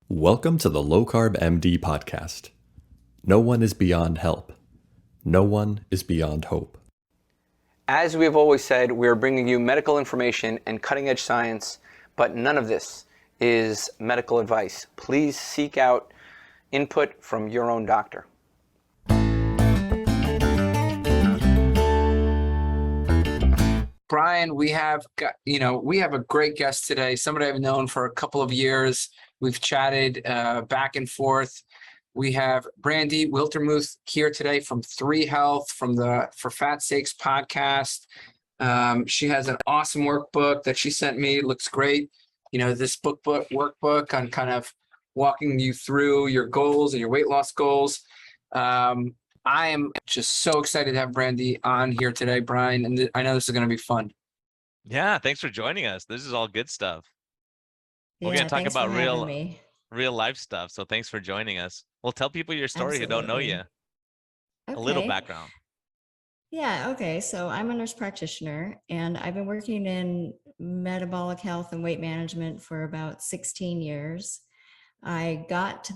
Welcome to the LowCarbMD podcast. No one is beyond help. No one is beyond hope. As we have always said, we are bringing you medical information and cutting-edge science, but none of this is medical advice. Please seek out input from your own doctor. Brian, we have a great guest today, somebody I've known for a couple of years. We've chatted back and forth. We have Brandy Wiltermuth here today from 3 Health, from the For Fat Sakes podcast. She has an awesome workbook that she sent me. It looks great. You know, this workbook on kind of walking you through your goals and your weight loss goals. I am just so excited to have Brandy on here today, Brian, and I know this is going to be fun. Yeah, thanks for joining us. This is all good stuff. We're going to talk Thanks about for having me. real life stuff. So thanks for joining us. Well, tell people your story who don't know you. Okay. A little background. Yeah, okay. So I'm a nurse practitioner, and I've been working in metabolic health and weight management for about 16 years. I got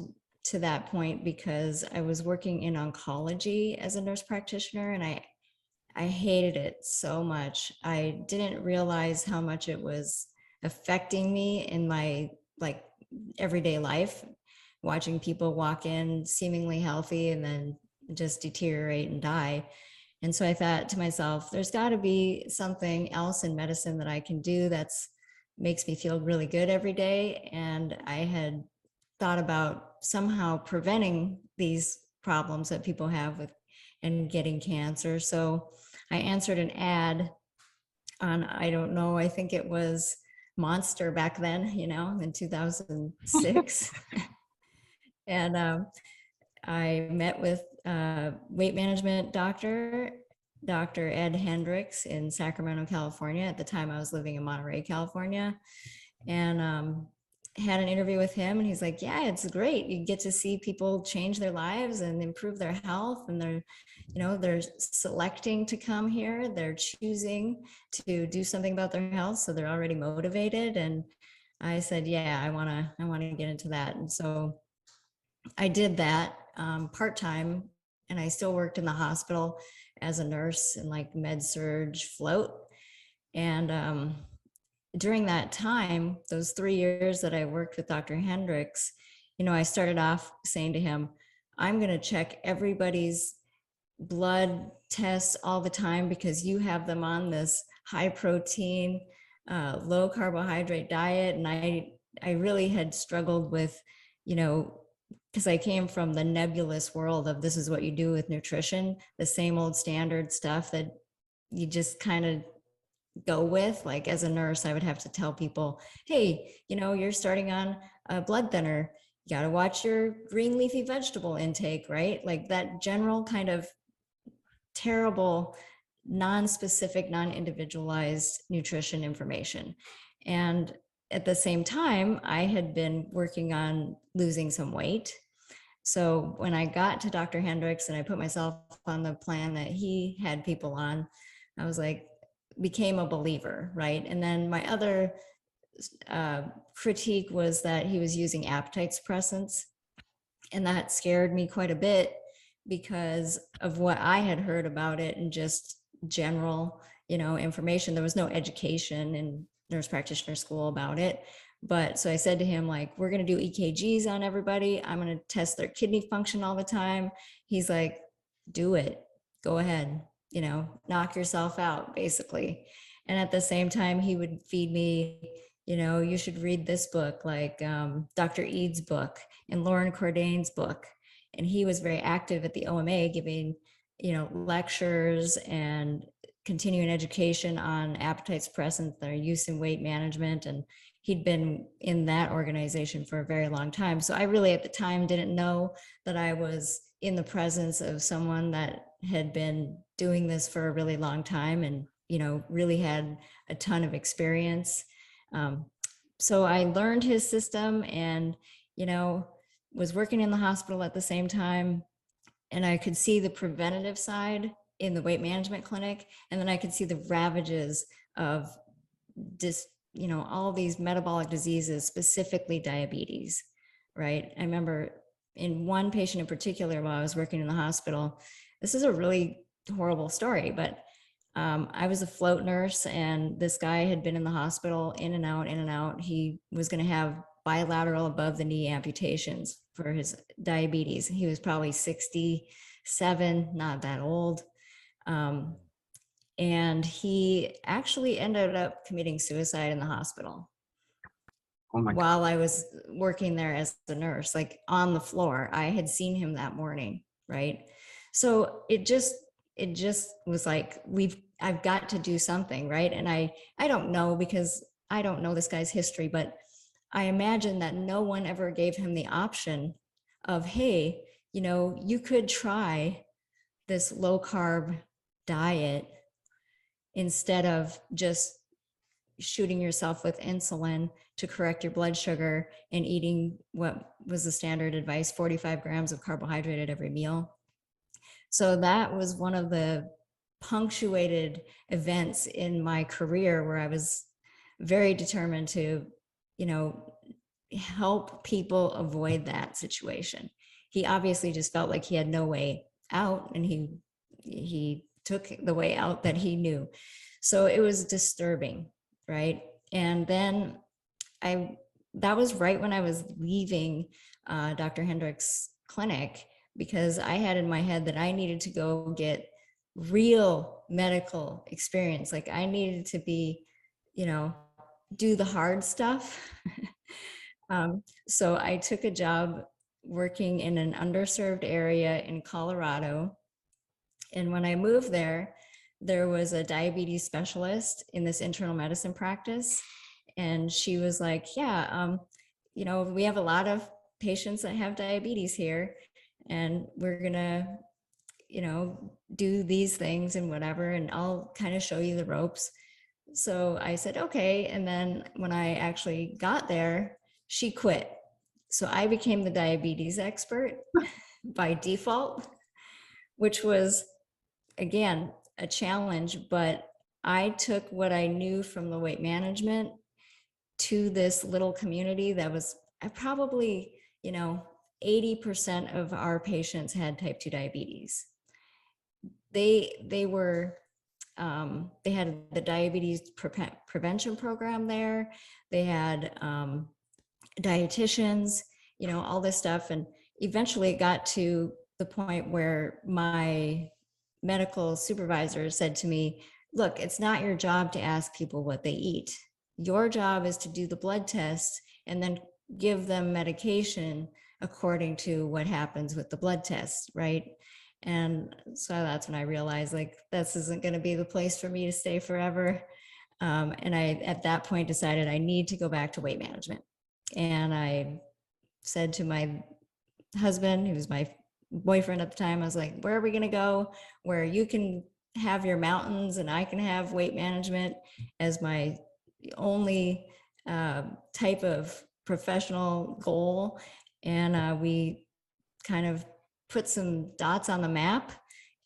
to that point because I was working in oncology as a nurse practitioner, and I hated it so much. I didn't realize how much it was affecting me in my everyday life, watching people walk in seemingly healthy and then just deteriorate and die. And so I thought to myself, there's got to be something else in medicine that I can do that's makes me feel really good every day. And I had thought about somehow preventing these problems that people have with and getting cancer. So I answered an ad on, I don't know, I think it was Monster back then, in 2006. And I met with weight management Dr. Ed Hendricks in Sacramento, California. At the time I was living in Monterey, California, and had an interview with him, and he's like, yeah, it's great. You get to see people change their lives and improve their health, and they're selecting to come here. They're choosing to do something about their health, so they're already motivated. And I said, yeah, I want to get into that. And so I did that part-time, and I still worked in the hospital as a nurse in med surg float. And during that time, those 3 years that I worked with Dr. Hendricks, I started off saying to him, I'm going to check everybody's blood tests all the time because you have them on this high protein, low carbohydrate diet. And I really had struggled with, because I came from the nebulous world of this is what you do with nutrition, the same old standard stuff that you just kind of go with. Like as a nurse, I would have to tell people, hey, you're starting on a blood thinner. You got to watch your green leafy vegetable intake, right? Like that general kind of terrible, non-specific, non-individualized nutrition information. And at the same time, I had been working on losing some weight. So when I got to Dr. Hendricks and I put myself on the plan that he had people on, I was became a believer, right? And then my other critique was that he was using appetite suppressants. And that scared me quite a bit because of what I had heard about it and just general, information. There was no education in nurse practitioner school about it. But so I said to him, we're going to do EKGs on everybody. I'm going to test their kidney function all the time. He's like, do it. Go ahead. Knock yourself out, basically. And at the same time, he would feed me, you should read this book, Dr. Ead's book and Lauren Cordain's book. And he was very active at the OMA, giving, lectures and continuing education on appetite suppressants, their use in weight management. And he'd been in that organization for a very long time. So I really, at the time, didn't know that I was in the presence of someone that had been doing this for a really long time and, really had a ton of experience. So I learned his system and, was working in the hospital at the same time. And I could see the preventative side in the weight management clinic. And then I could see the ravages of all these metabolic diseases, specifically diabetes. right? I remember in one patient in particular while I was working in the hospital, this is a really horrible story, but I was a float nurse, and this guy had been in the hospital in and out, in and out. He was going to have bilateral above the knee amputations for his diabetes. He was probably 67, not that old. And he actually ended up committing suicide in the hospital Oh my God. while I was working there as a nurse, like on the floor. I had seen him that morning, right? So it just was like, I've got to do something, right? And I don't know, because I don't know this guy's history, but I imagine that no one ever gave him the option of, hey, you could try this low carb diet instead of just shooting yourself with insulin to correct your blood sugar and eating what was the standard advice, 45 grams of carbohydrate at every meal. So that was one of the punctuated events in my career where I was very determined to, help people avoid that situation. He obviously just felt like he had no way out, and he took the way out that he knew. So it was disturbing, right? And then that was right when I was leaving Dr. Hendrick's clinic, because I had in my head that I needed to go get real medical experience. Like I needed to be, do the hard stuff. So I took a job working in an underserved area in Colorado. And when I moved there was a diabetes specialist in this internal medicine practice. And she was like, yeah, we have a lot of patients that have diabetes here, and we're going to, do these things and whatever, and I'll kind of show you the ropes. So I said, okay. And then when I actually got there, she quit. So I became the diabetes expert by default, which was, again, a challenge, but I took what I knew from the weight management to this little community that was probably, 80% of our patients had type 2 diabetes. They were, they had the diabetes prevention program there. They had dietitians, all this stuff. And eventually it got to the point where my medical supervisor said to me, look, it's not your job to ask people what they eat. Your job is to do the blood tests and then give them medication according to what happens with the blood tests, right? And so that's when I realized, like, this isn't going to be the place for me to stay forever. And I, at that point, decided I need to go back to weight management. And I said to my husband, who was my boyfriend at the time, I was like, where are we going to go where you can have your mountains and I can have weight management as my only type of professional goal? And we kind of put some dots on the map,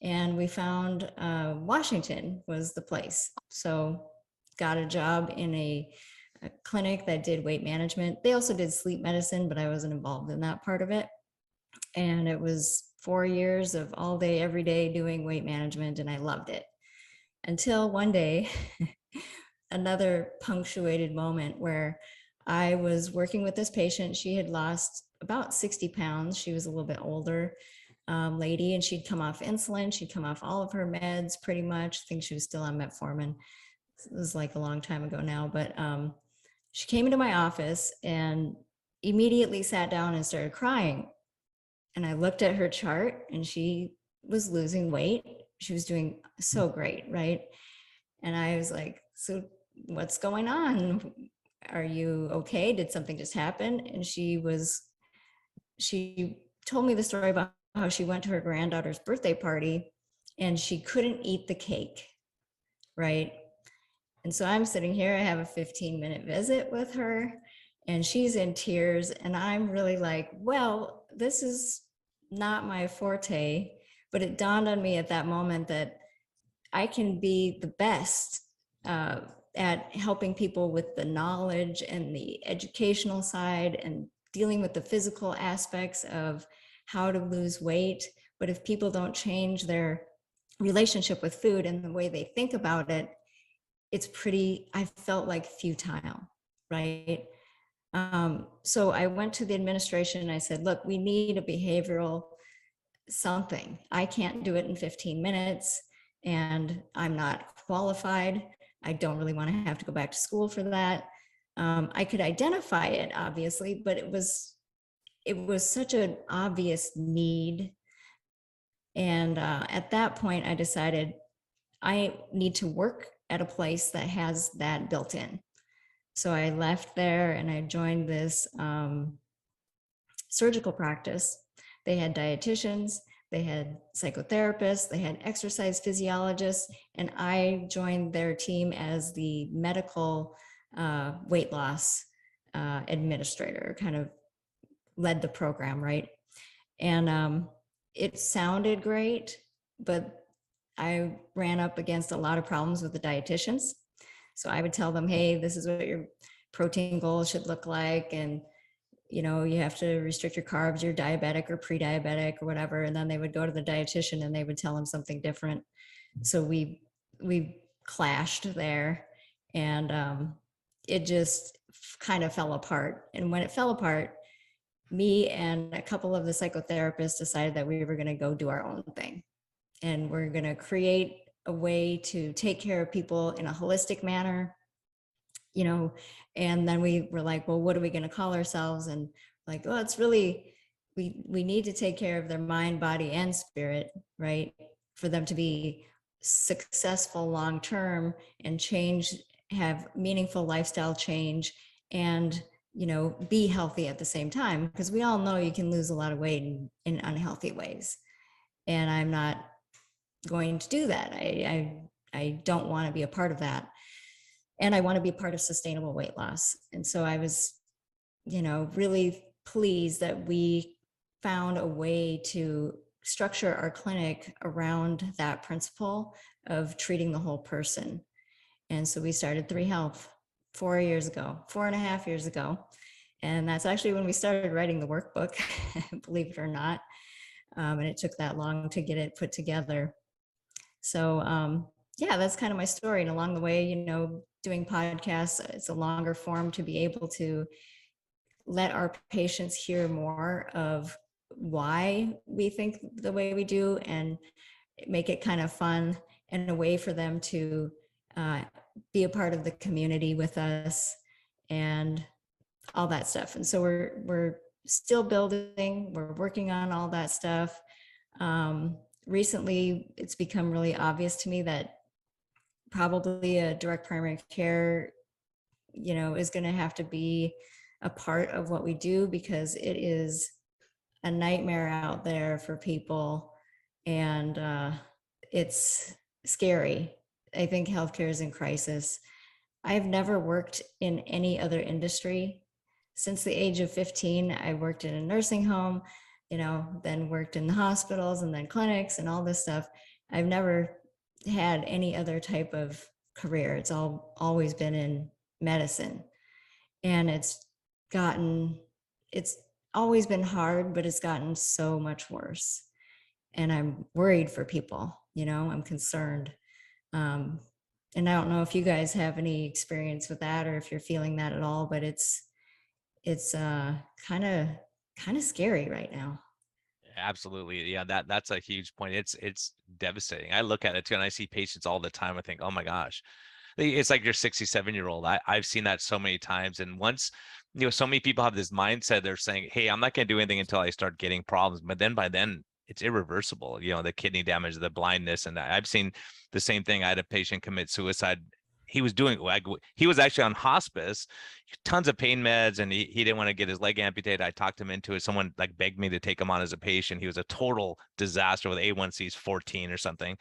and we found Washington was the place. So got a job in a clinic that did weight management. They also did sleep medicine, but I wasn't involved in that part of it. And it was 4 years of all day, every day doing weight management, and I loved it. Until one day, another punctuated moment where I was working with this patient. She had lost about 60 pounds. She was a little bit older lady, and she'd come off insulin. She'd come off all of her meds pretty much. I think she was still on metformin. It was like a long time ago now, but she came into my office and immediately sat down and started crying. And I looked at her chart, and she was losing weight. She was doing so great, right? And I was like, so what's going on? Are you okay? Did something just happen? And she told me the story about how she went to her granddaughter's birthday party and she couldn't eat the cake, right? And so I'm sitting here, I have a 15-minute visit with her, and she's in tears, and I'm really like, well, this is not my forte. But it dawned on me at that moment that I can be the best at helping people with the knowledge and the educational side and dealing with the physical aspects of how to lose weight. But if people don't change their relationship with food and the way they think about it, I felt like futile, right? So I went to the administration and I said, look, we need a behavioral something. I can't do it in 15 minutes and I'm not qualified. I don't really want to have to go back to school for that. I could identify it, obviously, but it was such an obvious need. And at that point, I decided I need to work at a place that has that built in. So I left there and I joined this surgical practice. They had dietitians, they had psychotherapists, they had exercise physiologists, and I joined their team as the medical weight loss administrator, kind of led the program, right? And it sounded great, but I ran up against a lot of problems with the dietitians. So I would tell them, hey, this is what your protein goals should look like. And, you know, you have to restrict your carbs, you're diabetic or pre-diabetic or whatever. And then they would go to the dietitian and they would tell them something different. So we clashed there, and it just kind of fell apart. And when it fell apart, me and a couple of the psychotherapists decided that we were going to go do our own thing. And we're going to create a way to take care of people in a holistic manner, you know. And then we were like, well, what are we going to call ourselves? And like, well, it's really, we need to take care of their mind, body, and spirit, right? For them to be successful long-term and have meaningful lifestyle change, and, you know, be healthy at the same time. Because we all know you can lose a lot of weight in unhealthy ways. And I'm not going to do that. I don't want to be a part of that. And I want to be part of sustainable weight loss. And so I was, you know, really pleased that we found a way to structure our clinic around that principle of treating the whole person. And so we started 3 Health 4.5 years ago. And that's actually when we started writing the workbook, believe it or not. And it took that long to get it put together. So yeah, that's kind of my story. And along the way, you know, doing podcasts, it's a longer form to be able to let our patients hear more of why we think the way we do, and make it kind of fun and a way for them to be a part of the community with us and all that stuff. And so we're still building, we're working on all that stuff. Recently, it's become really obvious to me that probably a direct primary care, you know, is going to have to be a part of what we do, because it is a nightmare out there for people, and it's scary. I think healthcare is in crisis. I've never worked in any other industry. Since the age of 15, I worked in a nursing home, you know, then worked in the hospitals and then clinics and all this stuff. I've never had any other type of career. It's always been in medicine. And it's always been hard, but it's gotten so much worse. And I'm worried for people, you know, I'm concerned. And I don't know if you guys have any experience with that, or if you're feeling that at all, but it's kind of scary right now. Absolutely. Yeah, that's a huge point. It's devastating. I look at it too, and I see patients all the time. I think, oh my gosh, it's like your 67-year-old. I've seen that so many times. And once, you know, so many people have this mindset, they're saying, hey, I'm not going to do anything until I start getting problems. But then by then it's irreversible, you know, the kidney damage, the blindness. And I've seen the same thing. I had a patient commit suicide. He was actually on hospice, tons of pain meds, and he didn't want to get his leg amputated. I talked him into it. Someone like begged me to take him on as a patient. He was a total disaster with A1Cs 14 or something.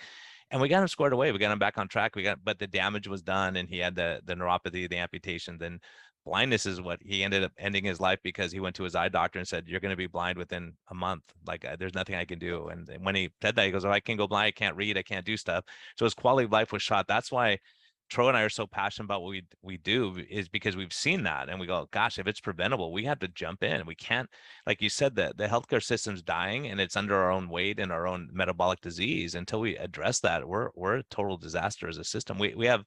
And we got him squared away. We got him back on track. But the damage was done, and he had the neuropathy, the amputation. Then blindness is what he ended up ending his life, because he went to his eye doctor and said, you're going to be blind within a month. Like, there's nothing I can do. And when he said that, he goes, oh, I can go blind. I can't read. I can't do stuff. So his quality of life was shot. That's why Tro and I are so passionate about what we do is because we've seen that, and we go, gosh, if it's preventable, we have to jump in. We can't, like you said, the healthcare system's dying, and it's under our own weight and our own metabolic disease. Until we address that, we're a total disaster as a system. We have,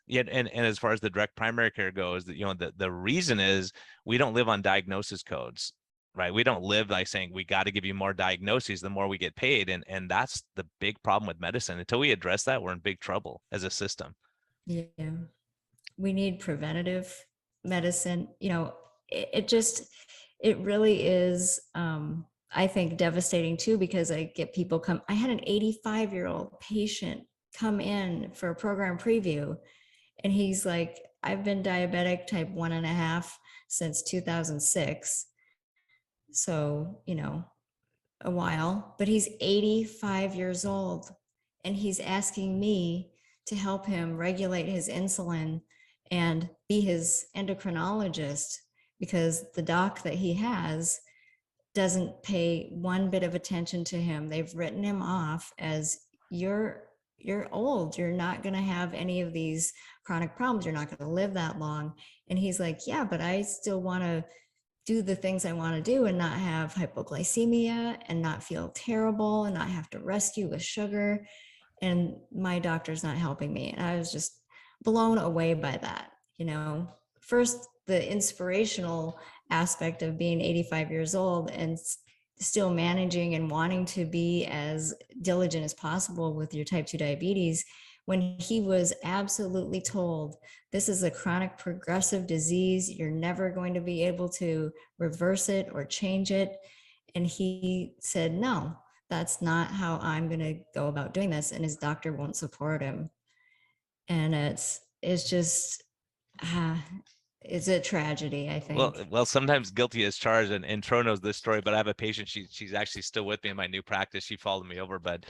yet, and as far as the direct primary care goes, that, you know, the reason is we don't live on diagnosis codes, right? We don't live like saying we got to give you more diagnoses, the more we get paid, and that's the big problem with medicine. Until we address that, we're in big trouble as a system. Yeah. We need preventative medicine. You know, it really is, I think, devastating too, because I get people come. I had an 85-year-old patient come in for a program preview, and he's like, I've been diabetic type 1.5 since 2006. So, you know, a while, but he's 85 years old, and he's asking me to help him regulate his insulin and be his endocrinologist, because the doc that he has doesn't pay one bit of attention to him. They've written him off as, you're old, you're not going to have any of these chronic problems, you're not going to live that long. And he's like, yeah, but I still want to do the things I want to do and not have hypoglycemia and not feel terrible and not have to rescue with sugar. And my doctor's not helping me. And I was just blown away by that. You know, first, the inspirational aspect of being 85 years old and still managing and wanting to be as diligent as possible with your type 2 diabetes, when he was absolutely told, this is a chronic progressive disease, you're never going to be able to reverse it or change it. And he said, no, that's not how I'm going to go about doing this. And his doctor won't support him. And it's just, it's a tragedy, I think. Well, sometimes guilty as charged, and Tro knows this story, but I have a patient, she's actually still with me in my new practice. She followed me over, but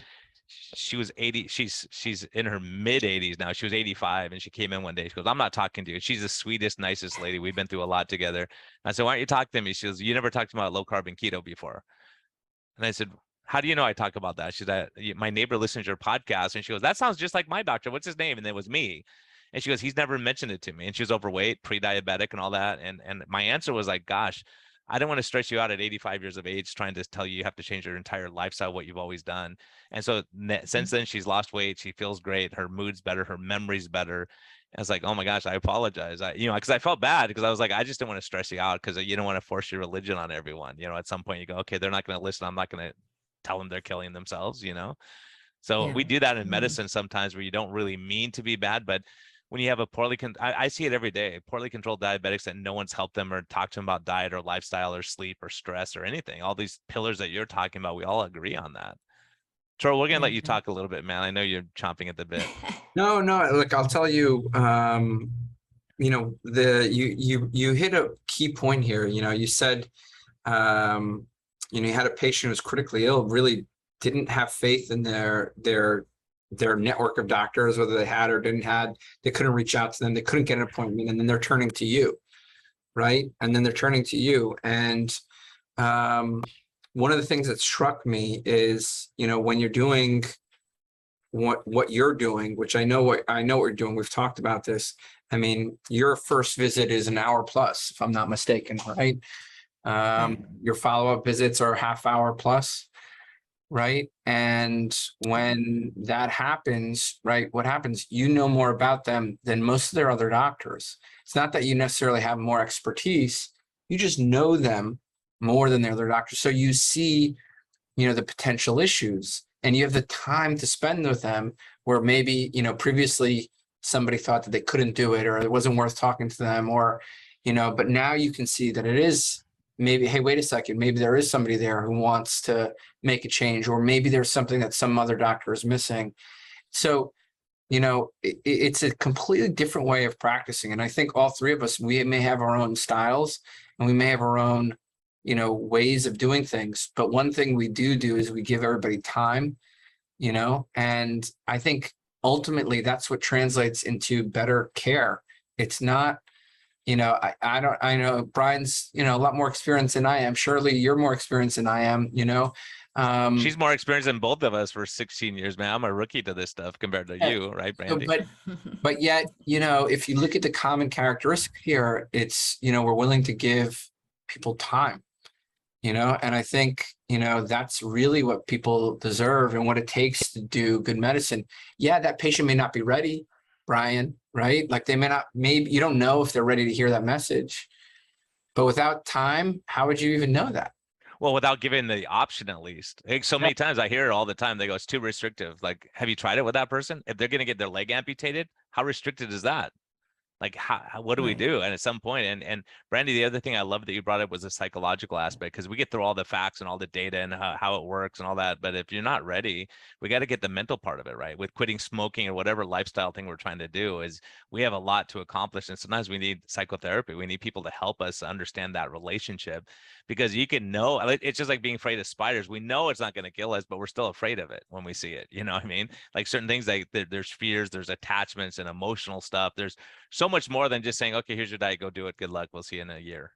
she was 80. She's in her mid 80s now. She was 85, and she came in one day. She goes, I'm not talking to you. She's the sweetest, nicest lady. We've been through a lot together. I said, why aren't you talking to me? She goes, you never talked about low carb and keto before. And I said, how do you know I talk about that? She said, my neighbor listens to your podcast. And she goes, that sounds just like my doctor. What's his name? And it was me. And she goes, he's never mentioned it to me. And she was overweight, pre-diabetic and all that. And my answer was like, gosh, I don't want to stress you out at 85 years of age trying to tell you have to change your entire lifestyle, what you've always done. And so since then, she's lost weight. She feels great. Her mood's better. Her memory's better. I was like, oh my gosh, I apologize. Because I felt bad, because I was like, I just didn't want to stress you out, because you don't want to force your religion on everyone. At some point you go, okay, they're not going to listen. I'm not going to tell them they're killing themselves, So we do that in medicine sometimes, where you don't really mean to be bad, but when you have a I see it every day, poorly controlled diabetics that no one's helped them or talked to them about diet or lifestyle or sleep or stress or anything. All these pillars that you're talking about, we all agree on that. Tro, we're going to let you talk a little bit, man. I know you're chomping at the bit. No, look, I'll tell you, you hit a key point here. You said, you had a patient who was critically ill, really didn't have faith in their network of doctors, whether they had or didn't had. They couldn't reach out to them. They couldn't get an appointment. And then they're turning to you, right? And then they're turning to you. And one of the things that struck me is, when you're doing what you're doing, which I know what you're doing. We've talked about this. I mean, your first visit is an hour plus, if I'm not mistaken, right? Your follow-up visits are half hour plus, right? And when that happens, right, what happens? You know more about them than most of their other doctors. It's not that you necessarily have more expertise. You just know them more than their other doctors. So you see, the potential issues, and you have the time to spend with them, where maybe, previously somebody thought that they couldn't do it, or it wasn't worth talking to them, or, but now you can see that it is maybe, hey, wait a second, maybe there is somebody there who wants to make a change, or maybe there's something that some other doctor is missing. So, it's a completely different way of practicing. And I think all three of us, we may have our own styles, and we may have our own, ways of doing things. But one thing we do is we give everybody time, and I think ultimately that's what translates into better care. It's not, I know Brian's, a lot more experienced than I am. Surely you're more experienced than I am, She's more experienced than both of us for 16 years, man. I'm a rookie to this stuff compared to Yeah. you, right, So, Brandy? but yet, if you look at the common characteristic here, it's, we're willing to give people time, and I think, that's really what people deserve and what it takes to do good medicine. Yeah, that patient may not be ready, Brian, right? Like they may not, maybe you don't know if they're ready to hear that message, but without time, how would you even know that? Well, without giving the option, at least. Like, so many times I hear it all the time. They go, it's too restrictive. Like, have you tried it with that person? If they're going to get their leg amputated, how restricted is that? Like, what do we Right. do? And at some point, and Brandy, the other thing I love that you brought up was the psychological aspect, because we get through all the facts and all the data and how it works and all that. But if you're not ready, we got to get the mental part of it right. With quitting smoking or whatever lifestyle thing we're trying to do, is we have a lot to accomplish. And sometimes we need psychotherapy. We need people to help us understand that relationship, because you can know, it's just like being afraid of spiders. We know it's not going to kill us, but we're still afraid of it when we see it. You know what I mean? Like certain things, like there's fears, there's attachments and emotional stuff. There's so much more than just saying, okay, here's your diet, go do it. Good luck. We'll see you in a year.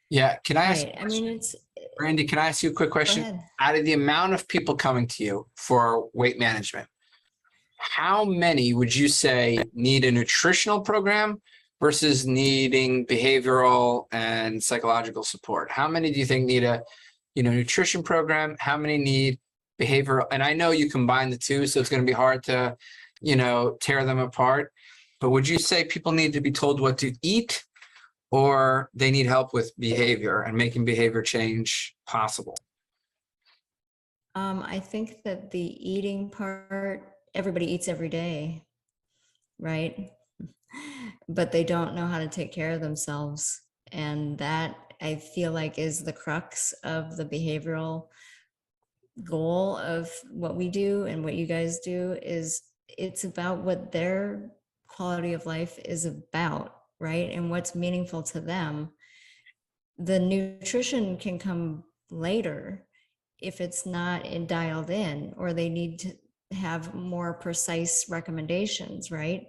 Yeah. Can I ask, Right. I mean, it's, Brandy, can I ask you a quick go question? ahead. Out of the amount of people coming to you for weight management, how many would you say need a nutritional program versus needing behavioral and psychological support? How many do you think need a, nutrition program? How many need behavioral? And I know you combine the two, so it's going to be hard to, tear them apart. But would you say people need to be told what to eat, or they need help with behavior and making behavior change possible? I think that the eating part, everybody eats every day, right? But they don't know how to take care of themselves. And that, I feel like, is the crux of the behavioral goal of what we do and what you guys do. Is it's about what their quality of life is about, right? And what's meaningful to them. The nutrition can come later if it's not dialed in, or they need to have more precise recommendations, right?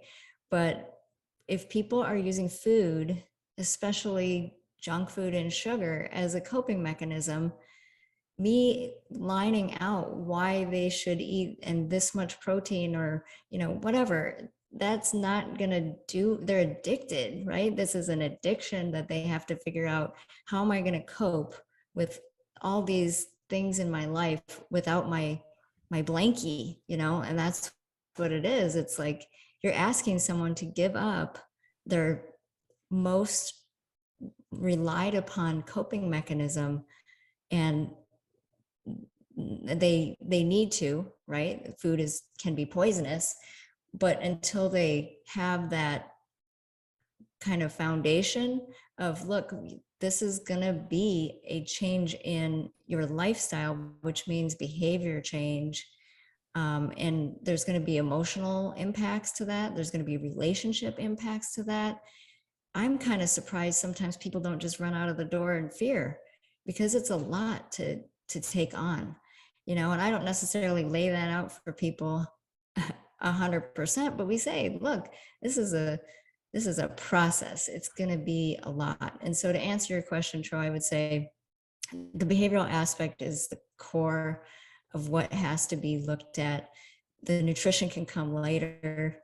But if people are using food, especially junk food and sugar, as a coping mechanism, me lining out why they should eat and this much protein, or whatever, that's not gonna do. They're addicted, right? This is an addiction that they have to figure out, how am I going to cope with all these things in my life without my blankie, and that's what it is. It's like you're asking someone to give up their most relied upon coping mechanism, and they need to, right? Food can be poisonous, but until they have that kind of foundation of, look, this is going to be a change in your lifestyle, which means behavior change. And there's going to be emotional impacts to that. There's going to be relationship impacts to that. I'm kind of surprised sometimes people don't just run out of the door in fear, because it's a lot to take on, and I don't necessarily lay that out for people 100%, but we say, look, this is a process. It's going to be a lot. And so to answer your question, Troy, I would say the behavioral aspect is the core of what has to be looked at. The nutrition can come later.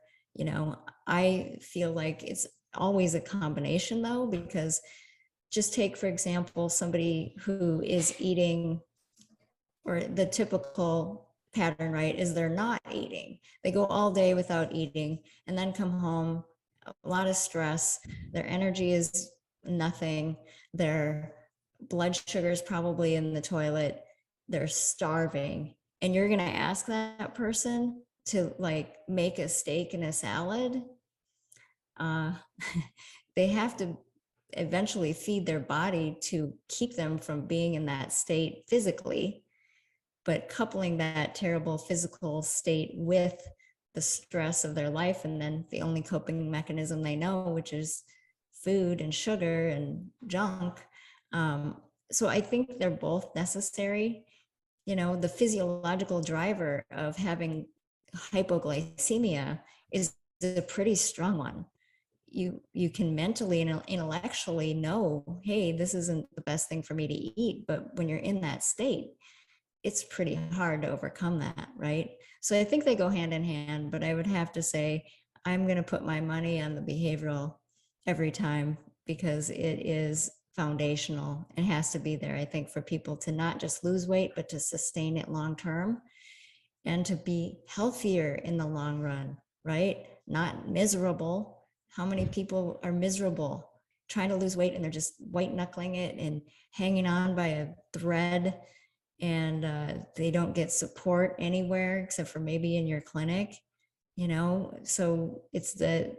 I feel like it's always a combination, though, because just take, for example, somebody who is eating, or the typical pattern, right, is they're not eating. They go all day without eating and then come home, a lot of stress. Their energy is nothing. Their blood sugar is probably in the toilet. They're starving. And you're going to ask that person to make a steak and a salad. They have to eventually feed their body to keep them from being in that state physically. But coupling that terrible physical state with the stress of their life, and then the only coping mechanism they know, which is food and sugar and junk. So I think they're both necessary. The physiological driver of having hypoglycemia is a pretty strong one. You can mentally and intellectually know, hey, this isn't the best thing for me to eat. But when you're in that state, it's pretty hard to overcome that, right? So I think they go hand in hand, but I would have to say I'm going to put my money on the behavioral every time, because it is foundational. It has to be there, I think, for people to not just lose weight, but to sustain it long term and to be healthier in the long run, right? Not miserable. How many people are miserable trying to lose weight and they're just white knuckling it and hanging on by a thread, and they don't get support anywhere except for maybe in your clinic, you know? So it's the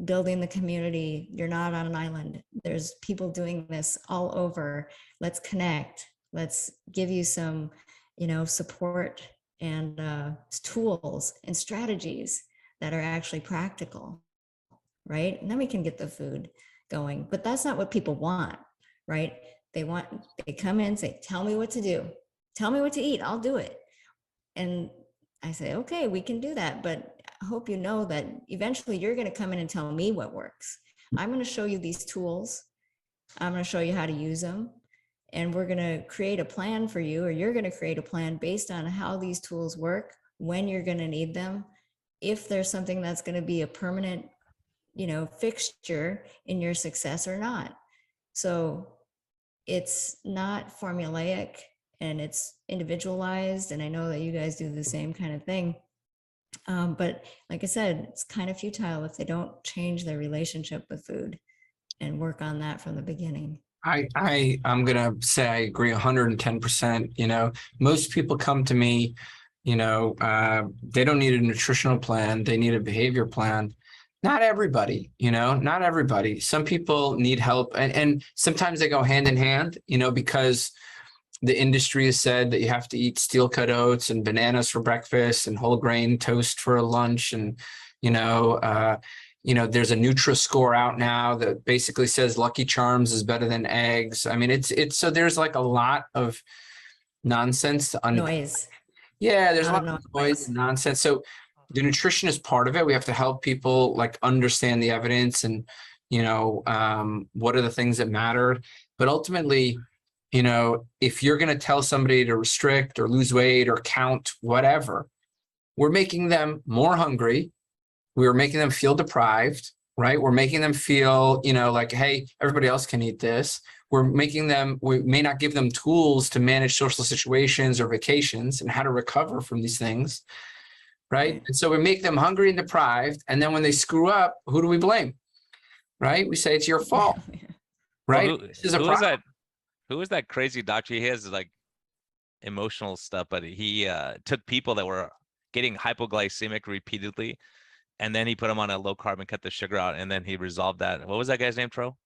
building the community. You're not on an island. There's people doing this all over. Let's connect. Let's give you some, you know, support and tools and strategies that are actually practical, right? And then we can get the food going. But that's not what people want, right? They come in and say, tell me what to do. Tell me what to eat. I'll do it. And I say, okay, we can do that. But I hope you know that eventually you're going to come in and tell me what works. I'm going to show you these tools. I'm going to show you how to use them. And we're going to create a plan for you, or you're going to create a plan based on how these tools work, when you're going to need them, if there's something that's going to be a permanent, you know, fixture in your success or not. So it's not formulaic and it's individualized. And I know that you guys do the same kind of thing. But like I said, it's kind of futile if they don't change their relationship with food and work on that from the beginning. I'm going to say I agree 110%. You know, most people come to me, you know, they don't need a nutritional plan. They need a behavior plan. Not everybody, you know, not everybody. Some people need help, and sometimes they go hand in hand, you know, because the industry has said that you have to eat steel cut oats and bananas for breakfast and whole grain toast for lunch. And, you know, there's a Nutri-Score out now that basically says Lucky Charms is better than eggs. I mean, it's so there's like a lot of nonsense to Noise. Yeah, there's a lot of noise and nonsense. So the nutrition is part of it. We have to help people like understand the evidence and, you know, what are the things that matter. But ultimately, you know, if you're going to tell somebody to restrict or lose weight or count, whatever, we're making them more hungry. We're making them feel deprived, right? We're making them feel, you know, like, hey, everybody else can eat this. We may not give them tools to manage social situations or vacations and how to recover from these things, right? And so we make them hungry and deprived. And then when they screw up, who do we blame? Right? We say it's your fault, right? Well, who is that crazy doctor? He has like emotional stuff, but he took people that were getting hypoglycemic repeatedly, and then he put them on a low carb and cut the sugar out, and then he resolved that. What was that guy's name, Tro?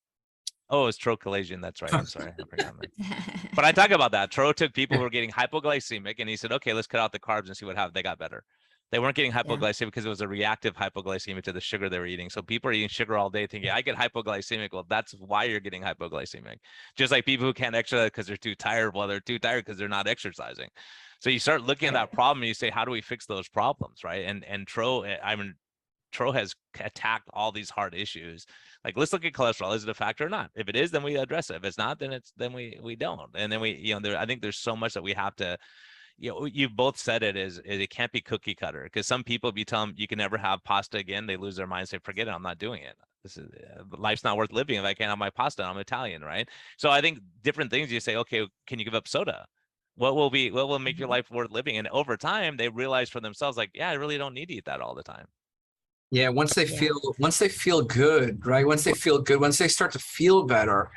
Oh, it was Tro Kalasian. That's right. I'm sorry. I forgot that. But I talk about that. Tro took people who were getting hypoglycemic, and he said, okay, let's cut out the carbs and see what happens. They got better. They weren't getting hypoglycemic because it was a reactive hypoglycemia to the sugar they were eating. So people are eating sugar all day thinking, I get hypoglycemic. Well, that's why you're getting hypoglycemic. Just like people who can't exercise because they're too tired. Well, they're too tired because they're not exercising. So you start looking at that problem and you say, how do we fix those problems, right? And Tro has attacked all these hard issues. Like, let's look at cholesterol. Is it a factor or not? If it is, then we address it. If it's not, then we don't. And then I think there's so much that we have to, you both said it is it can't be cookie cutter, because some people, if you tell them you can never have pasta again, they lose their mind and say, forget it, I'm not doing it. This is life's not worth living if I can't have my pasta. I'm Italian, right? So I think different things, you say, okay, can you give up soda? What will make your life worth living? And over time, they realize for themselves, like, yeah, I really don't need to eat that all the time. Yeah, once they feel good, right? Once they start to feel better,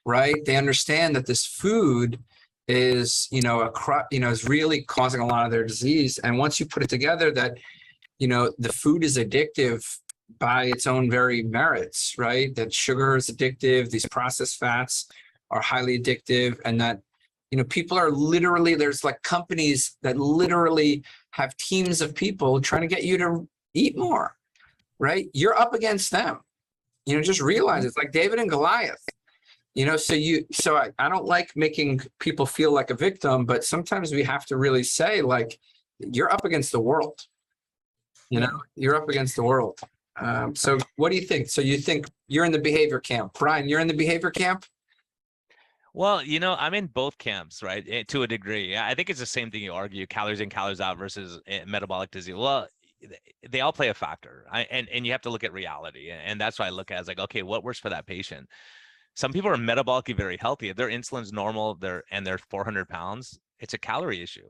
right? They understand that this food is, is really causing a lot of their disease. And once you put it together that, the food is addictive by its own very merits, right? That sugar is addictive, these processed fats are highly addictive, and that, people are literally, there's like companies that literally have teams of people trying to get you to eat more, right? You're up against them. Just realize it's like David and Goliath. So I don't like making people feel like a victim, but sometimes we have to really say, like, you're up against the world. You're up against the world. So what do you think? So you think you're in the behavior camp. Brian, you're in the behavior camp? Well, I'm in both camps, right? To a degree. I think it's the same thing you argue, calories in, calories out versus metabolic disease. Well, they all play a factor. And you have to look at reality. And that's why I look at it as like, okay, what works for that patient? Some people are metabolically very healthy. If their insulin's normal, they're 400 pounds, it's a calorie issue.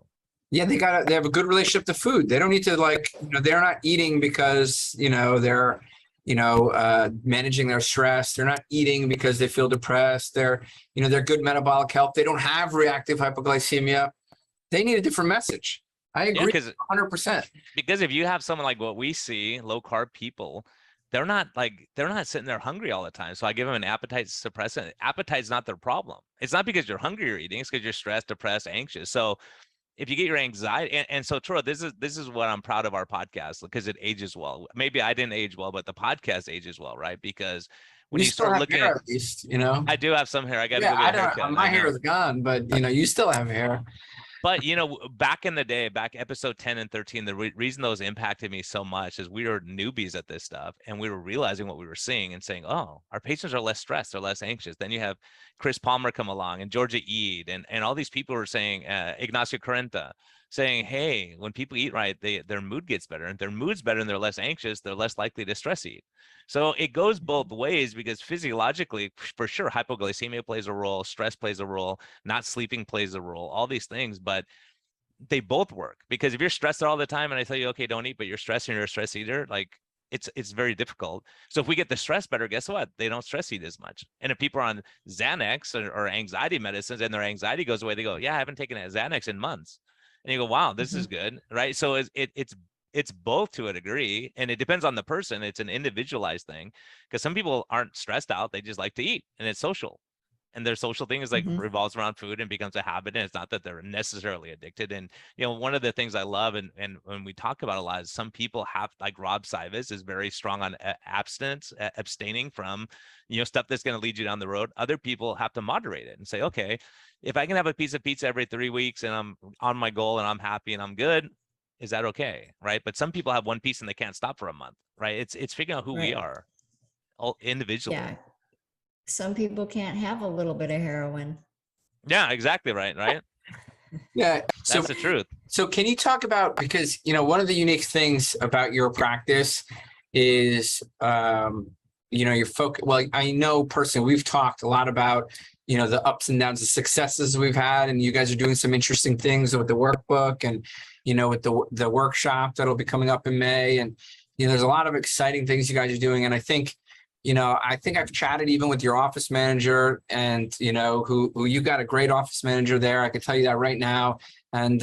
Yeah, they have a good relationship to food. They don't need to they're not eating because, they're, managing their stress. They're not eating because they feel depressed. They're good metabolic health. They don't have reactive hypoglycemia. They need a different message. I agree 100%. Because if you have someone like what we see, low carb people, they're not sitting there hungry all the time. So I give them an appetite suppressant. Appetite's not their problem. It's not because you're hungry you're eating. It's because you're stressed, depressed, anxious. So if you get your anxiety, and so Toro, this is what I'm proud of our podcast, because it ages well. Maybe I didn't age well, but the podcast ages well, right? Because when you start looking at least, I do have some hair. I got to go get a haircut. My hair is gone, but you still have hair. But back in the day, back episode 10 and 13, the reason those impacted me so much is we were newbies at this stuff, and we were realizing what we were seeing and saying, oh, our patients are less stressed, they're less anxious. Then you have Chris Palmer come along, and Georgia Eid, and all these people were saying, Ignacio Correnta, saying, hey, when people eat right, their mood gets better, and if their mood's better and they're less anxious, they're less likely to stress eat. So it goes both ways, because physiologically, for sure, hypoglycemia plays a role, stress plays a role, not sleeping plays a role, all these things, but they both work. Because if you're stressed all the time and I tell you, okay, don't eat, but you're stressed and you're a stress eater, like it's very difficult. So if we get the stress better, guess what? They don't stress eat as much. And if people are on Xanax or anxiety medicines and their anxiety goes away, they go, yeah, I haven't taken a Xanax in months. And you go, wow, this is good, right? So it's both to a degree, and it depends on the person. It's an individualized thing, because some people aren't stressed out, they just like to eat, and it's social, and their social thing is like revolves around food and becomes a habit, and it's not that they're necessarily addicted. And one of the things I love, and when we talk about a lot, is some people have, like Rob Sivas is very strong on abstinence, abstaining from stuff that's going to lead you down the road. Other people have to moderate it and say, okay, if I can have a piece of pizza every 3 weeks and I'm on my goal and I'm happy and I'm good, is that okay? Right. But some people have one piece and they can't stop for a month. Right. It's figuring out who we are all individually. Yeah. Some people can't have a little bit of heroin. Yeah, exactly. Right. Yeah. That's the truth. So can you talk about, because, one of the unique things about your practice is, your focus. Well, I know personally, we've talked a lot about, the ups and downs, the successes we've had, and you guys are doing some interesting things with the workbook and, with the workshop that'll be coming up in May. And, there's a lot of exciting things you guys are doing. And I think, I've chatted even with your office manager, and, who you got a great office manager there. I can tell you that right now. And,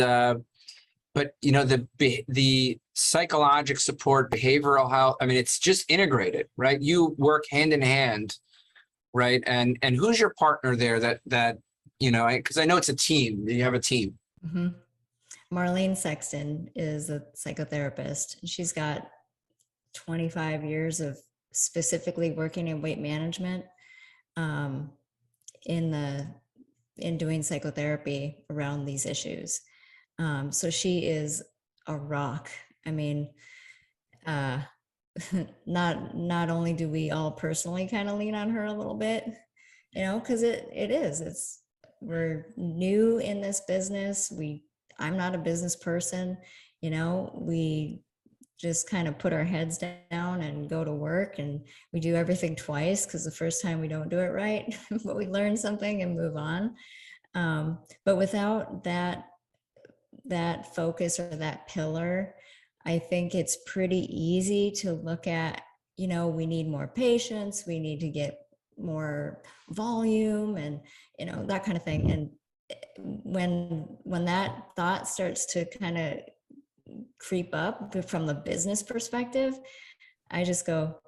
but, the psychological support, behavioral health, I mean, it's just integrated, right? You work hand in hand, right? And who's your partner there that because I know it's a team. You have a team. Mm-hmm. Marlene Sexton is a psychotherapist. She's got 25 years of specifically working in weight management, in doing psychotherapy around these issues. So she is a rock. I mean, not only do we all personally kind of lean on her a little bit, because we're new in this business. I'm not a business person, we just kind of put our heads down and go to work, and we do everything twice, because the first time we don't do it right, but we learn something and move on. But without that focus or that pillar, I think it's pretty easy to look at, we need more patients, we need to get more volume, and, that kind of thing. And when that thought starts to kind of creep up from the business perspective, I just go,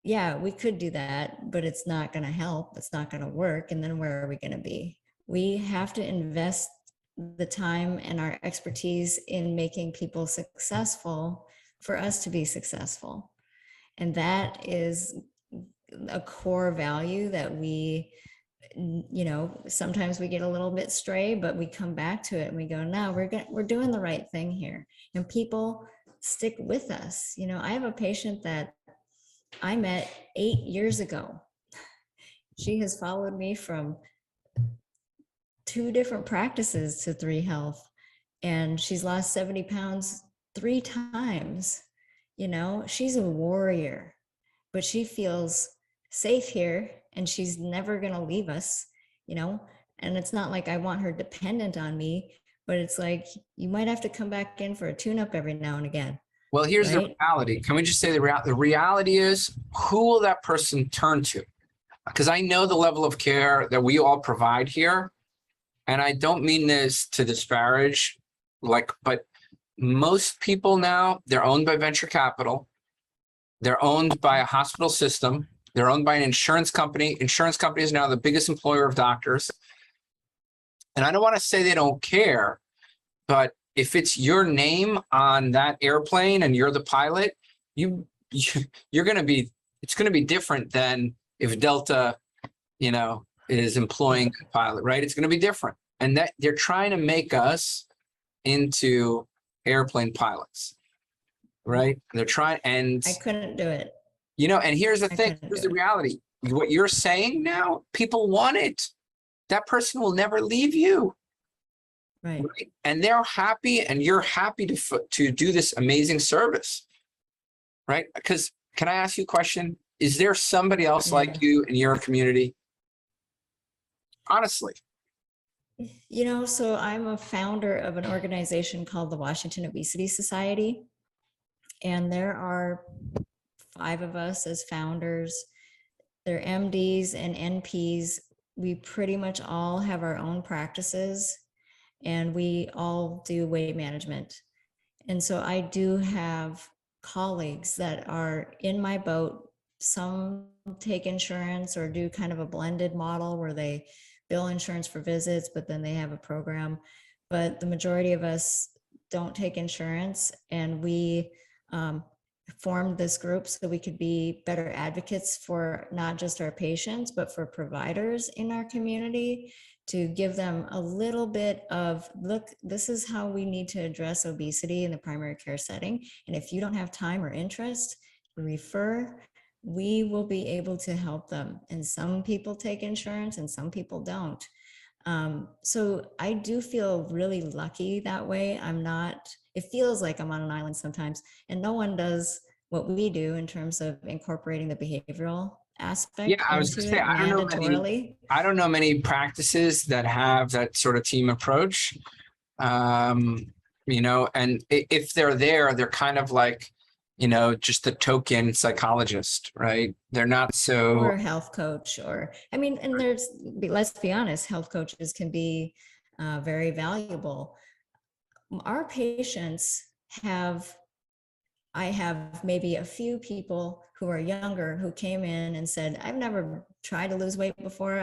yeah, we could do that, but it's not going to help. It's not going to work. And then where are we going to be? We have to invest the time and our expertise in making people successful for us to be successful. And that is a core value that we, sometimes we get a little bit stray, but we come back to it and we go, no, we're doing the right thing here. And people stick with us. I have a patient that I met 8 years ago. She has followed me from 2 different practices to 3 Health, and she's lost 70 pounds 3 times. You know, she's a warrior, but she feels safe here and she's never going to leave us, you know? And it's not like I want her dependent on me, but it's like you might have to come back in for a tune-up every now and again. Well, here's the Right? reality. Can we just say the reality is, who will that person turn to? Because I know the level of care that we all provide here. And I don't mean this to disparage, but most people now, they're owned by venture capital. They're owned by a hospital system. They're owned by an insurance company. Insurance company is now the biggest employer of doctors. And I don't want to say they don't care, but if it's your name on that airplane and you're the pilot, you're going to be, it's going to be different than if Delta, you know, is employing a pilot, right? It's going to be different. And that they're trying to make us into airplane pilots, right? They're trying, and I couldn't do it. you know, and here's the I thing, couldn't here's do the it. reality. What you're saying now, people want it. That person will never leave you. Right. Right? And they're happy, and you're happy to do this amazing service, right? Because can I ask you a question? Is there somebody else like you in your community? Honestly. You know, so I'm a founder of an organization called the Washington Obesity Society, and there are 5 of us as founders. They're MDs and NPs. We pretty much all have our own practices, and we all do weight management. And so I do have colleagues that are in my boat. Some take insurance or do kind of a blended model where they bill insurance for visits, but then they have a program. But the majority of us don't take insurance, and we formed this group so we could be better advocates for not just our patients, but for providers in our community, to give them a little bit of, look, this is how we need to address obesity in the primary care setting. And if you don't have time or interest, refer. We will be able to help them. And some people take insurance and some people don't. So I do feel really lucky that way. It feels like I'm on an island sometimes, and no one does what we do in terms of incorporating the behavioral aspect Yeah, I was into gonna say, it mandatorily. I don't know many practices that have that sort of team approach. You know, and if they're there, they're kind of like, you know, just a token psychologist, right? They're not so. Or a health coach, I mean, and let's be honest, health coaches can be very valuable. Our patients I have maybe a few people who are younger who came in and said, I've never tried to lose weight before.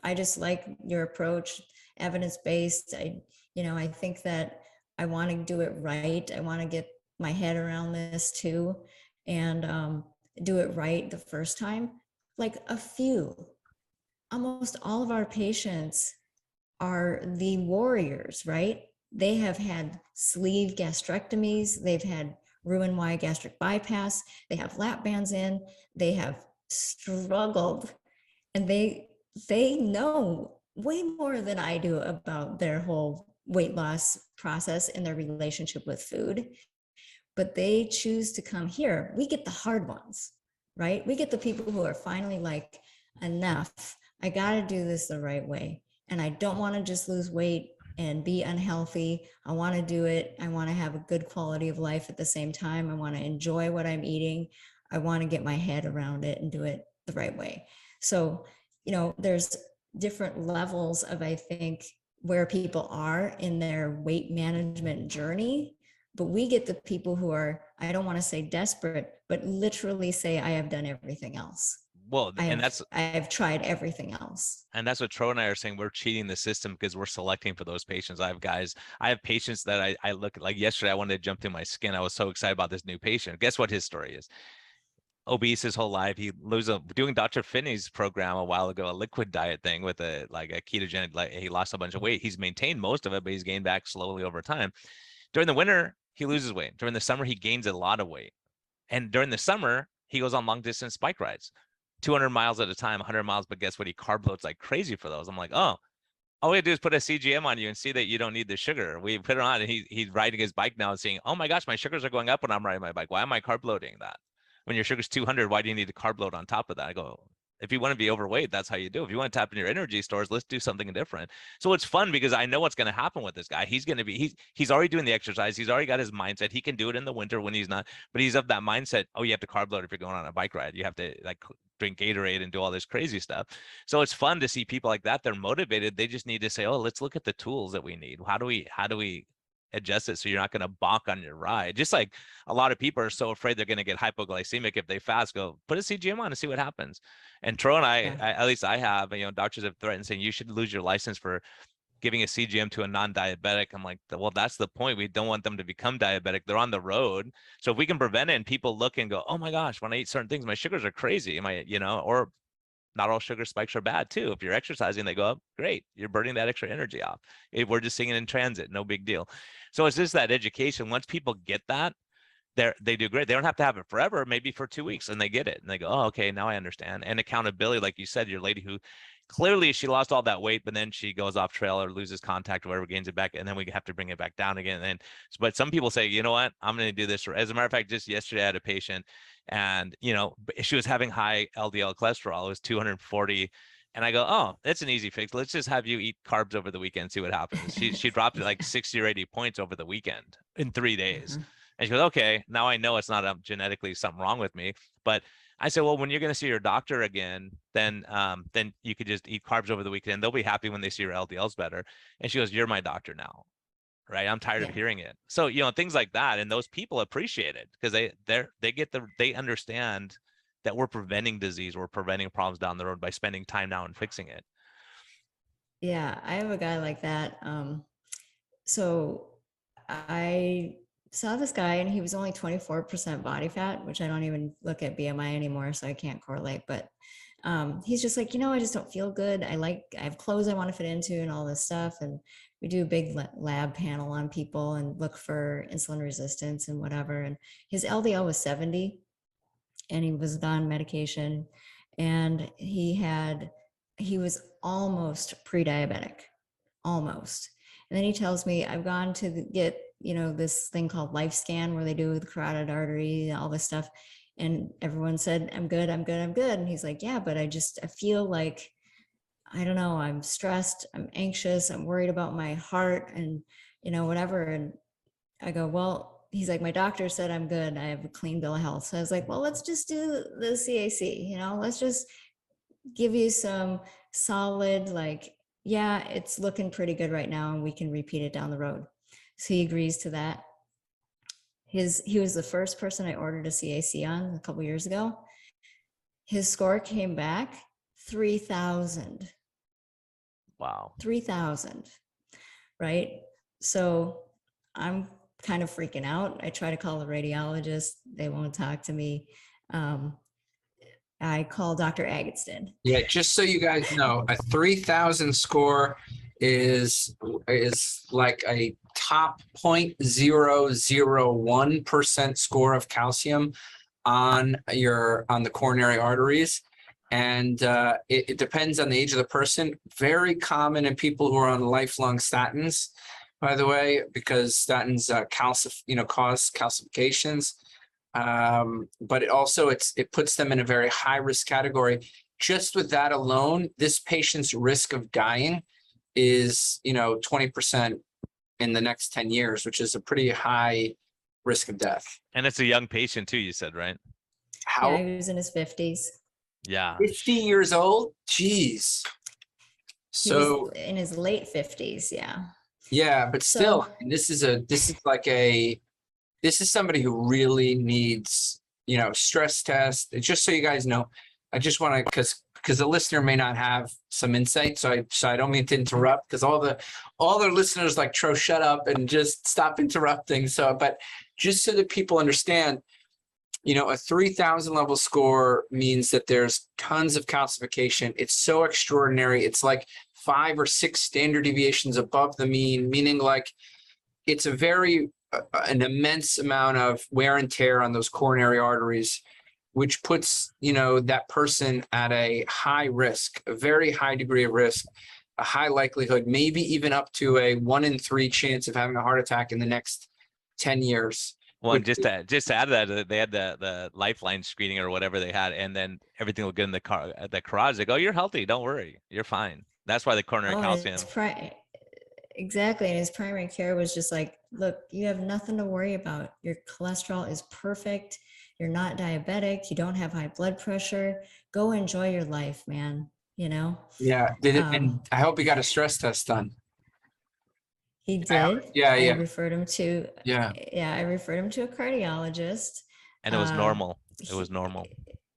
I just like your approach, evidence-based. I think that I want to do it right. I want to get my head around this too, and do it right the first time. Like a few, almost all of our patients are the warriors, right? They have had sleeve gastrectomies. They've had Roux-en-Y gastric bypass. They have lap bands in. They have struggled, and they know way more than I do about their whole weight loss process and their relationship with food. But they choose to come here. We get the hard ones, right? We get the people who are finally like, enough. I got to do this the right way. And I don't want to just lose weight and be unhealthy. I want to do it. I want to have a good quality of life at the same time. I want to enjoy what I'm eating. I want to get my head around it and do it the right way. So, there's different levels of, I think, where people are in their weight management journey. But we get the people who are, I don't want to say desperate, but literally say, I have done everything else. Well, and I've tried everything else. And that's what Tro and I are saying. We're cheating the system because we're selecting for those patients. I have patients that I look at, like yesterday, I wanted to jump through my skin. I was so excited about this new patient. Guess what his story is? Obese his whole life. He doing Dr. Finney's program a while ago, a liquid diet thing with a ketogenic, he lost a bunch of weight. He's maintained most of it, but he's gained back slowly over time. During the winter, he loses weight. During the summer, he gains a lot of weight. And during the summer, he goes on long distance bike rides, 200 miles at a time, 100 miles. But guess what? He carb loads like crazy for those. I'm like, oh, all we have to do is put a CGM on you and see that you don't need the sugar. We put it on, and he's riding his bike now and saying, oh my gosh, my sugars are going up when I'm riding my bike. Why am I carb loading that? When your sugar's 200, why do you need to carb load on top of that? I go, if you want to be overweight, that's how you do. If you want to tap into your energy stores, let's do something different. So it's fun because I know what's going to happen with this guy. He's going to be, he's already doing the exercise. He's already got his mindset. He can do it in the winter when he's not, but he's of that mindset. Oh, you have to carb load if you're going on a bike ride. You have to like drink Gatorade and do all this crazy stuff. So it's fun to see people like that. They're motivated. They just need to say, oh, let's look at the tools that we need. How do we adjust it so you're not going to bonk on your ride? Just like a lot of people are so afraid they're going to get hypoglycemic if they fast. Go put a CGM on and see what happens. And Tro and I, at least I have, doctors have threatened saying you should lose your license for giving a CGM to a non-diabetic. I'm like, well, that's the point. We don't want them to become diabetic. They're on the road. So if we can prevent it and people look and go, oh my gosh, when I eat certain things, my sugars are crazy. Or not all sugar spikes are bad too. If you're exercising, they go up, great. You're burning that extra energy off. We're just singing in transit, no big deal. So it's just that education. Once people get that, they do great. They don't have to have it forever, maybe for 2 weeks, and they get it and they go, oh, okay, now I understand. And accountability, like you said, your lady who clearly she lost all that weight, but then she goes off trail or loses contact or whatever, gains it back, and then we have to bring it back down again. And but some people say, you know what, I'm going to do this. As a matter of fact, just yesterday I had a patient, and she was having high LDL cholesterol. It was 240. And I go, oh, that's an easy fix. Let's just have you eat carbs over the weekend, see what happens. She dropped it like 60 or 80 points over the weekend in 3 days. Mm-hmm. And she goes, okay, now I know it's not genetically something wrong with me. But I said, well, when you're going to see your doctor again, then you could just eat carbs over the weekend. They'll be happy when they see your LDLs better. And she goes, you're my doctor now, right? I'm tired of hearing it. So, things like that. And those people appreciate it because they understand that we're preventing disease, we're preventing problems down the road by spending time now and fixing it. Yeah, I have a guy like that. So I saw this guy and he was only 24% body fat, which I don't even look at BMI anymore, so I can't correlate. But he's just like, I just don't feel good. I have clothes I want to fit into and all this stuff. And we do a big lab panel on people and look for insulin resistance and whatever. And his LDL was 70. And he was on medication, and he was almost pre-diabetic, almost. And then he tells me, I've gone to get, this thing called LifeScan where they do the carotid artery, all this stuff. And everyone said, I'm good. And he's like, yeah, but I feel like, I don't know, I'm stressed, I'm anxious, I'm worried about my heart and, whatever. And I go, well, he's like, my doctor said I'm good. I have a clean bill of health. So I was like, well, let's just do the CAC, let's just give you some solid, yeah, it's looking pretty good right now and we can repeat it down the road. So he agrees to that. He was the first person I ordered a CAC on a couple years ago. His score came back 3,000. Wow. 3,000, right? So I'm kind of freaking out. I try to call the radiologist. They won't talk to me. I call Dr. Agatston. Yeah, just so you guys know, a 3,000 score is like a top 0.001% score of calcium on the coronary arteries. And it depends on the age of the person. Very common in people who are on lifelong statins, by the way, because statins cause calcifications. But it puts them in a very high risk category. Just with that alone, this patient's risk of dying is 20% in the next 10 years, which is a pretty high risk of death. And it's a young patient too, you said, right? Yeah, he was in his 50s. Yeah. 50 years old? Jeez. So in his late 50s, yeah. Yeah, but still, this is somebody who really needs, stress test. Just so you guys know, I just want to, because the listener may not have some insight, so I don't mean to interrupt, because all the listeners like, Tro, shut up and just stop interrupting. So, but just so that people understand, a 3,000 level score means that there's tons of calcification. It's so extraordinary. It's like 5 or 6 standard deviations above the mean, meaning like it's an immense amount of wear and tear on those coronary arteries, which puts, that person at a high risk, a very high degree of risk. a high likelihood, maybe even up to a 1 in 3 chance of having a heart attack in the next 10 years. Well, which just to add to that, they had the lifeline screening or whatever they had, and then everything looked good in the car at the garage. They go, "You're healthy, don't worry, you're fine." That's why the coronary Oh, and calcium. exactly. And his primary care was just like, look, you have nothing to worry about. Your cholesterol is perfect. You're not diabetic. You don't have high blood pressure. Go enjoy your life, man. You know? Yeah. Did it, Um, and I hope he got a stress test done. He did. Yeah, I yeah, referred him to, yeah. yeah, I referred him to a cardiologist. And it was Uh, normal. It was he- normal.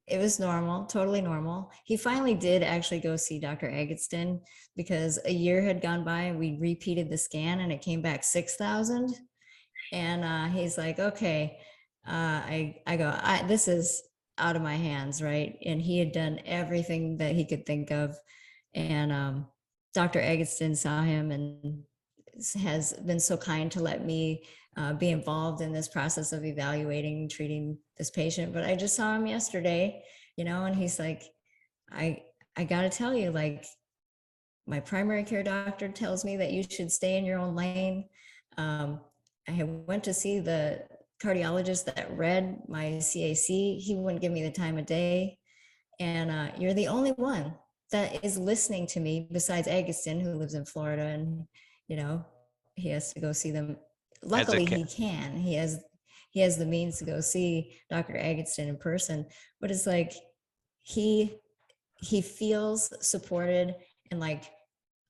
It was normal, totally normal. He finally did actually go see Dr. Agatston because a year had gone by and we repeated the scan and it came back 6,000. And he's like, okay, I go, this is out of my hands, right? And he had done everything that he could think of. And Dr. Agatston saw him and has been so kind to let me be involved in this process of evaluating, treating this patient. But I just saw him yesterday, you know, and he's like, I got to tell you, like, my primary care doctor tells me that you should stay in your own lane. I went to see the cardiologist that read my CAC. He wouldn't give me the time of day. And you're the only one that is listening to me besides Agatston, who lives in Florida, and you know he has to go see them. Luckily, he can. He has the means to go see Dr. Agatston in person. But it's like he feels supported and like,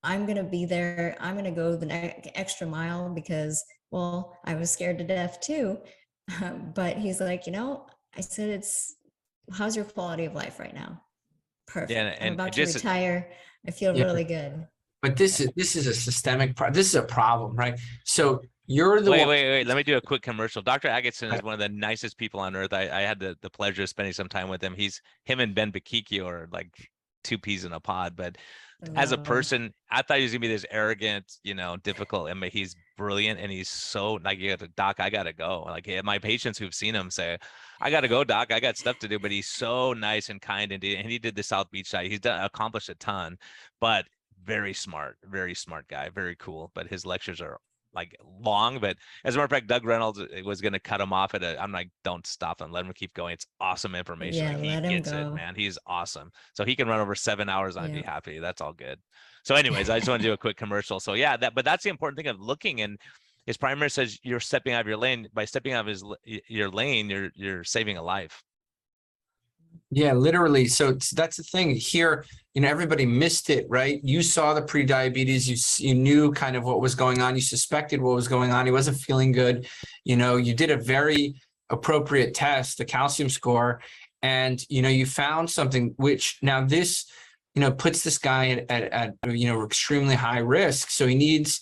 I'm gonna be there. I'm gonna go the extra mile because, well, I was scared to death too. But he's like, you know, I said, how's your quality of life right now? Perfect. Yeah, I'm about to retire. I feel Yeah. really good. But this is a systemic this is a problem, right? So you're the wait. Let me do a quick commercial. Dr. Agatston is one of the nicest people on earth. I had the pleasure of spending some time with him. Him and Ben Bakikio are like two peas in a pod, but as a person, I thought he was gonna be this arrogant, you know, difficult. I mean, he's brilliant, and he's so like, you got to, doc, I gotta go. Like my patients who've seen him say, I gotta go, doc, I got stuff to do. But he's so nice and kind, and he did the South Beach side. He's accomplished a ton, but very smart guy, very cool. But his lectures are like long, but as a matter of fact, Doug Reynolds was going to cut him off I'm like, don't stop him, let him keep going. It's awesome information. Yeah, Like, he let him gets it, go. man. He's awesome. So he can run over 7 hours and I'd be Yeah. happy. That's all good. So anyways, I just want to do a quick commercial. So yeah, but that's the important thing of looking. And his primary says you're stepping out of your lane. By stepping out of your lane, you're saving a life. Yeah, literally. So that's the thing here. You know, everybody missed it, right? You saw the pre-diabetes. You knew kind of what was going on. You suspected what was going on. He wasn't feeling good. You know, you did a very appropriate test, the calcium score, and you know, you found something which now this, you know, puts this guy at you know, extremely high risk. So he needs,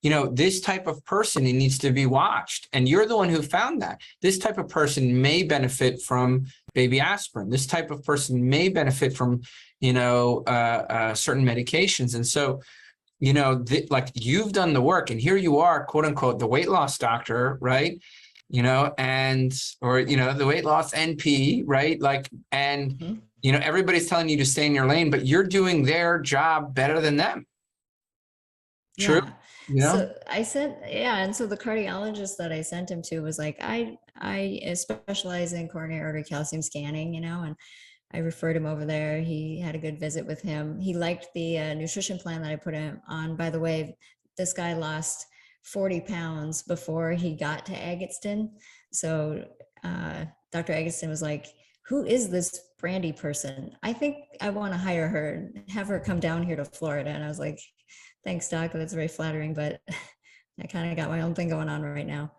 you know, this type of person, he needs to be watched. And you're the one who found that. This type of person may benefit from baby aspirin. This type of person may benefit from, you know, certain medications. And so, you know, like you've done the work, and here you are, quote unquote, the weight loss doctor, right? You know, or, you know, the weight loss NP, right? Like, and, you know, everybody's telling you to stay in your lane, but you're doing their job better than them. True. Yeah. You know? So I said, yeah. And so the cardiologist that I sent him to was like, I specialize in coronary artery calcium scanning, you know, and I referred him over there. He had a good visit with him. He liked the nutrition plan that I put him on. By the way, this guy lost 40 pounds before he got to Agatston. So Dr. Agatston was like, who is this Brandy person? I think I want to hire her, have her come down here to Florida. And I was like, thanks, doc. That's very flattering, but I kind of got my own thing going on right now.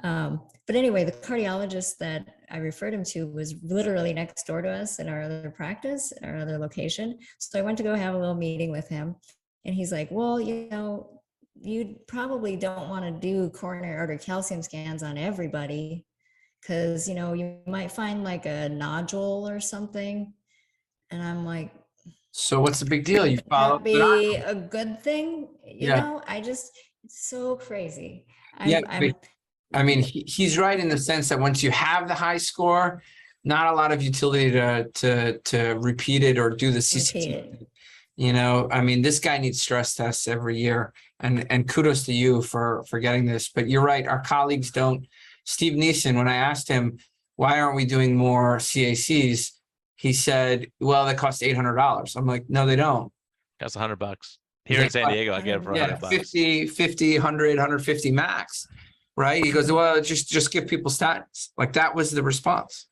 But anyway, the cardiologist that I referred him to was literally next door to us in our other practice, our other location. So I went to go have a little meeting with him, and he's like, well, you know, you probably don't want to do coronary artery calcium scans on everybody because, you know, you might find like a nodule or something. And I'm like, so what's the big deal? You follow be a good thing, you Yeah. know. It's so crazy. I mean, he's right in the sense that once you have the high score, not a lot of utility to repeat it or do the CCT. You know, I mean, this guy needs stress tests every year, and kudos to you for getting this. But you're right, our colleagues don't. Steve Neeson, when I asked him, why aren't we doing more CACs? He said, well, they cost $800. I'm like, no, they don't. That's $100 here in San Diego. I get it for Yeah, $100. 50, 100, 150 max, right? He goes, well, just give people statins. Like that was the response.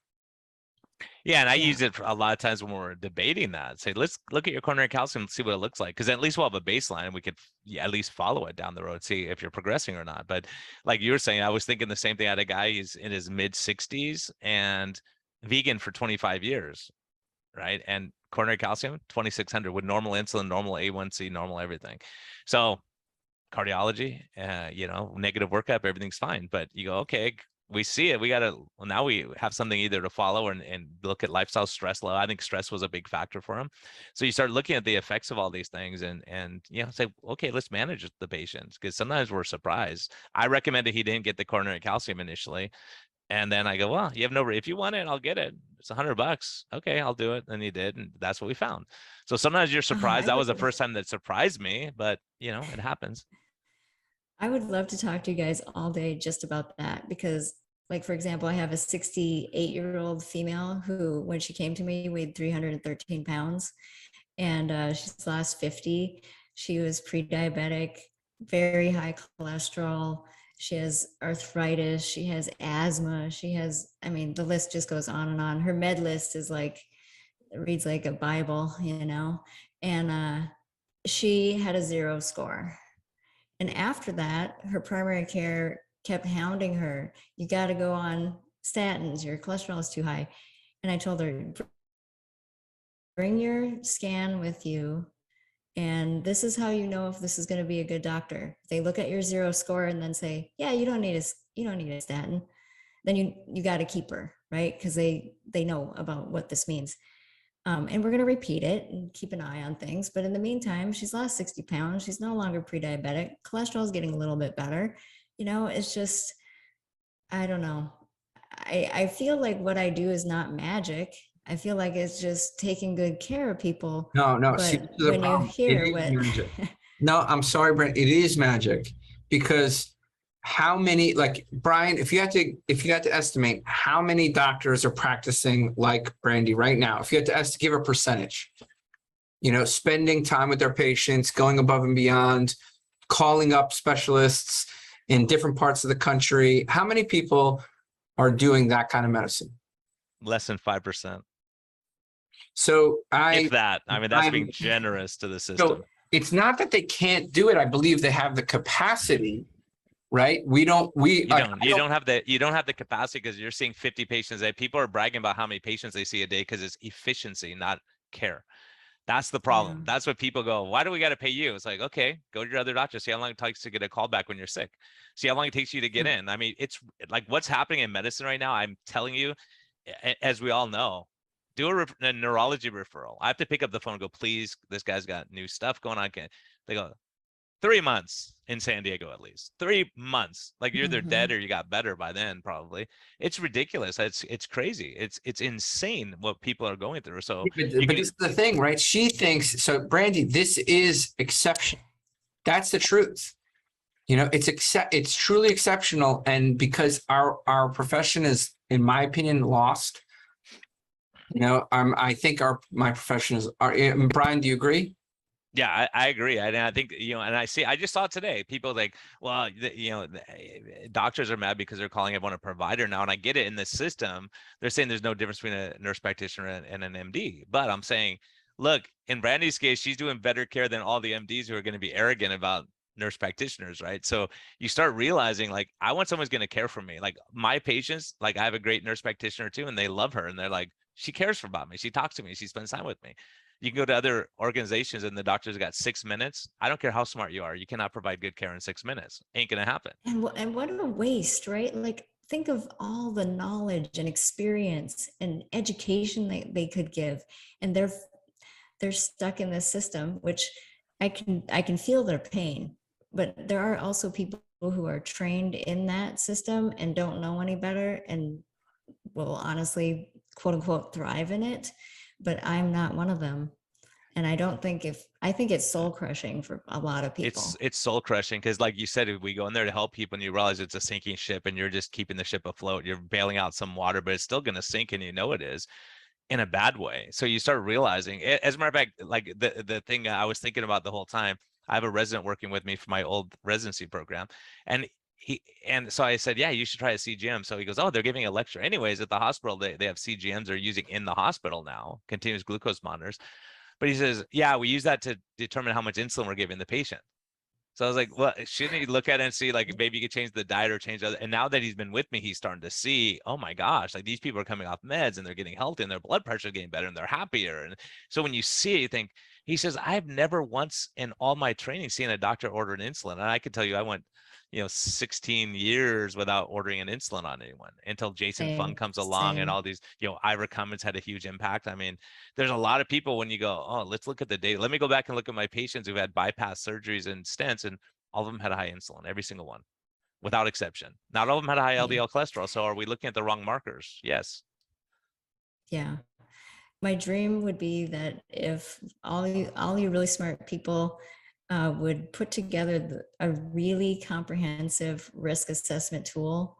Yeah, and I use it a lot of times when we're debating that. Say, let's look at your coronary calcium and see what it looks like, because at least we'll have a baseline and we could at least follow it down the road, see if you're progressing or not. But like you were saying, I was thinking the same thing. I had a guy, he's in his mid 60s and vegan for 25 years, right? And coronary calcium 2600 with normal insulin, normal A1C, normal everything. So cardiology, negative workup, everything's fine. But you go, okay, we see it. Now we have something either to follow and look at lifestyle, stress level. I think stress was a big factor for him. So you start looking at the effects of all these things and say, okay, let's manage the patients, because sometimes we're surprised. I recommended he didn't get the coronary calcium initially. And then I go, well, you have if you want it, I'll get it. It's $100. Okay, I'll do it. And he did. And that's what we found. So sometimes you're surprised. That was the first time that surprised me, but it happens. I would love to talk to you guys all day just about that, because like, for example, I have a 68-year-old female who, when she came to me, weighed 313 pounds, and she's lost 50. She was pre-diabetic, very high cholesterol. She has arthritis. She has asthma. She has, the list just goes on and on. Her med list is reads like a Bible, and she had a 0 score. And after that, her primary care kept hounding her. You got to go on statins. Your cholesterol is too high. And I told her, bring your scan with you. And this is how you know if this is going to be a good doctor. They look at your 0 score and then say, yeah, you don't need a statin. Then you got to keep her, right? Because they know about what this means. And we're going to repeat it and keep an eye on things. But in the meantime, she's lost 60 pounds. She's no longer pre-diabetic. Cholesterol is getting a little bit better. It's just, I don't know. I feel like what I do is not magic. I feel like it's just taking good care of people. No. But See, when you hear what... No, I'm sorry, Brent. It is magic, because how many, like Brian, if you had to estimate how many doctors are practicing like Brandy right now, if you had to give a percentage, spending time with their patients, going above and beyond, calling up specialists in different parts of the country, how many people are doing that kind of medicine? Less than 5%. So that's being generous to the system. So it's not that they can't do it. I believe they have the capacity. Right? You don't have the capacity, because you're seeing 50 patients a day. People are bragging about how many patients they see a day because it's efficiency, not care. That's the problem. Yeah. That's what people go, why do we got to pay you? It's like, okay, go to your other doctor. See how long it takes to get a call back when you're sick. See how long it takes you to get in. It's like what's happening in medicine right now. I'm telling you, as we all know, do a neurology referral. I have to pick up the phone and go, please, this guy's got new stuff going on. They go, 3 months in San Diego, at least 3 months. Like you're either dead or you got better by then, probably. It's ridiculous. It's crazy. It's insane what people are going through. So, but this is the thing, right? She thinks so. Brandy, this is exception. That's the truth. It's truly exceptional, and because our profession is, in my opinion, lost. I think my profession is. Brian, do you agree? Yeah, I agree. And I think, and I just saw it today. People like, well, doctors are mad because they're calling everyone a provider now. And I get it. In the system, they're saying there's no difference between a nurse practitioner and an MD. But I'm saying, look, in Brandy's case, she's doing better care than all the MDs who are going to be arrogant about nurse practitioners, right? So you start realizing, like, I want someone who's going to care for me. Like my patients, like I have a great nurse practitioner too, and they love her. And they're like, she cares about me. She talks to me. She spends time with me. You can go to other organizations and the doctor's got 6 minutes. I don't care how smart you are. You cannot provide good care in 6 minutes. Ain't going to happen. And what a waste, right? Like, think of all the knowledge and experience and education they could give. And they're stuck in this system, which I can feel their pain. But there are also people who are trained in that system and don't know any better and will honestly, quote unquote, thrive in it. But I'm not one of them. And I think it's soul crushing for a lot of people. It's soul crushing because, like you said, if we go in there to help people and you realize it's a sinking ship and you're just keeping the ship afloat, you're bailing out some water, but it's still going to sink, and you know it is, in a bad way. So you start realizing, as a matter of fact, like the thing I was thinking about the whole time, I have a resident working with me for my old residency program, and so I said, yeah, you should try a CGM. So he goes, oh, they're giving a lecture. Anyways, at the hospital, they have CGMs they're using in the hospital now, continuous glucose monitors. But he says, yeah, we use that to determine how much insulin we're giving the patient. So I was like, well, shouldn't he look at it and see, like, maybe you could change the diet or change other? And now that he's been with me, he's starting to see, oh my gosh, like these people are coming off meds and they're getting healthy and their blood pressure is getting better and they're happier. And so when you see it, you think, he says, I've never once in all my training seen a doctor order an insulin. And I can tell you, I went, 16 years without ordering an insulin on anyone until Jason Fung comes along and all these, Ira Cummins had a huge impact. I mean, there's a lot of people when you go, oh, let's look at the data. Let me go back and look at my patients who've had bypass surgeries and stents, and all of them had a high insulin, every single one, without exception. Not all of them had a high LDL cholesterol. So are we looking at the wrong markers? Yes. Yeah. My dream would be that if all you really smart people would put together a really comprehensive risk assessment tool.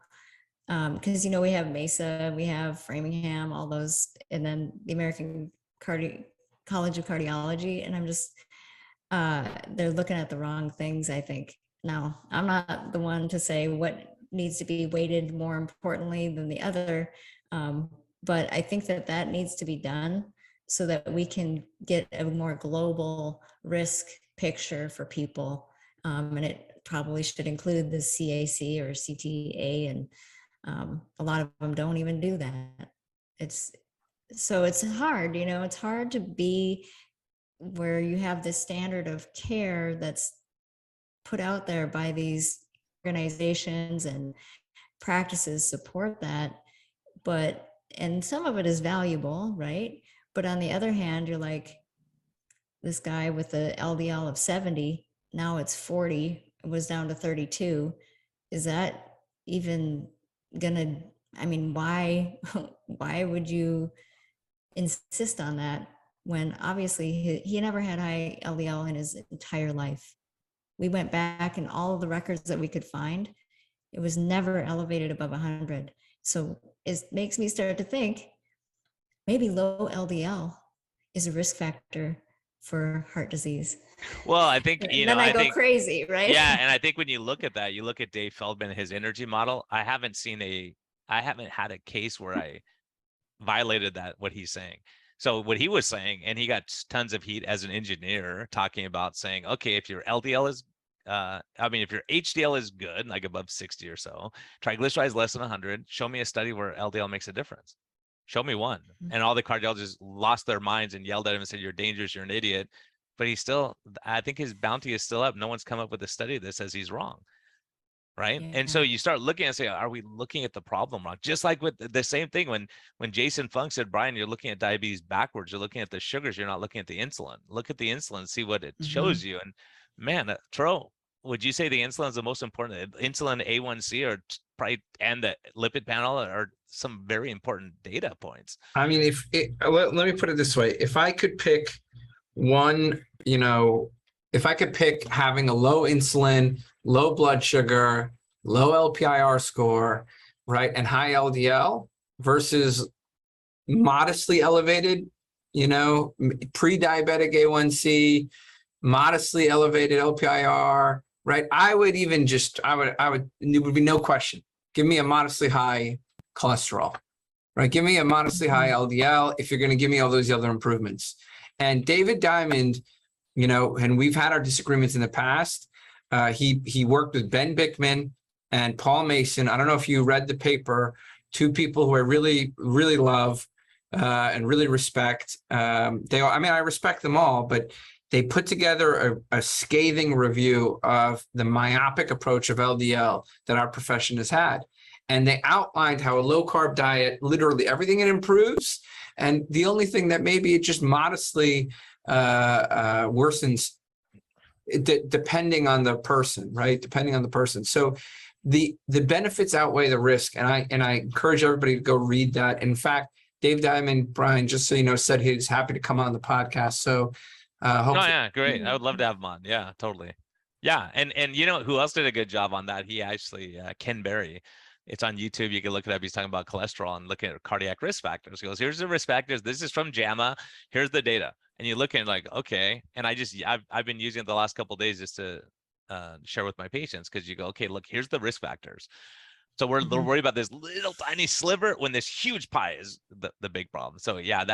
Because, we have MESA, we have Framingham, all those, and then the American College of Cardiology. And I'm just, they're looking at the wrong things, I think. Now, I'm not the one to say what needs to be weighted more importantly than the other. But I think that needs to be done so that we can get a more global risk picture for people. And it probably should include the CAC or CTA, and a lot of them don't even do that. It's hard, it's hard to be where you have this standard of care that's put out there by these organizations, and practices support that, and some of it is valuable, right? But on the other hand, you're like, this guy with the LDL of 70, now it's 40, it was down to 32. Is that even gonna, why would you insist on that when obviously he never had high LDL in his entire life? We went back and all of the records that we could find, it was never elevated above 100. So it makes me start to think maybe low LDL is a risk factor for heart disease. Well, I think, then I go crazy, right? Yeah. And I think when you look at that, you look at Dave Feldman, his energy model. I haven't had a case where I violated what he's saying. So what he was saying, and he got tons of heat as an engineer talking about saying, okay, if your LDL is, if your HDL is good, like above 60 or so, triglycerides less than 100, show me a study where LDL makes a difference. Show me one. And all the cardiologists lost their minds and yelled at him and said, you're dangerous, you're an idiot. But I think his bounty is still up. No one's come up with a study that says he's wrong. Right. Yeah. And so you start looking and say, are we looking at the problem wrong? Just like with the same thing when Jason Fung said, Brian, you're looking at diabetes backwards. You're looking at the sugars. You're not looking at the insulin. Look at the insulin, see what it shows you. And man, Tro, would you say the insulin is the most important? Insulin, A1C, or probably, and the lipid panel are some very important data points. Let me put it this way. If I could pick one, if I could pick having a low insulin, low blood sugar, low LPIR score, right, and high LDL versus modestly elevated, pre-diabetic A1C, modestly elevated LPIR, right? There would be no question. Give me a modestly high cholesterol, right? Give me a modestly high LDL if you're going to give me all those other improvements. And David Diamond, and we've had our disagreements in the past. He worked with Ben Bickman and Paul Mason. I don't know if you read the paper, two people who I really, really love and really respect. I respect them all, but they put together a scathing review of the myopic approach of LDL that our profession has had. And they outlined how a low-carb diet, literally everything it improves, and the only thing that maybe it just modestly worsens depending on the person, right? Depending on the person. So the benefits outweigh the risk. And I encourage everybody to go read that. In fact, Dave Diamond, Brian, just so you know, said he's happy to come on the podcast. So Oh Hopefully. yeah, great. I would love to have him on. Yeah, totally. Yeah, and you know who else did a good job on that? He actually Ken Berry. It's on YouTube. You can look it up. He's talking about cholesterol and looking at cardiac risk factors. He goes, here's the risk factors. This is from JAMA. Here's the data. And you look at it like, okay. And I've been using it the last couple of days just to share with my patients, because you go, okay, look, here's the risk factors. So we're worried about this little tiny sliver when this huge pie is the big problem. So yeah,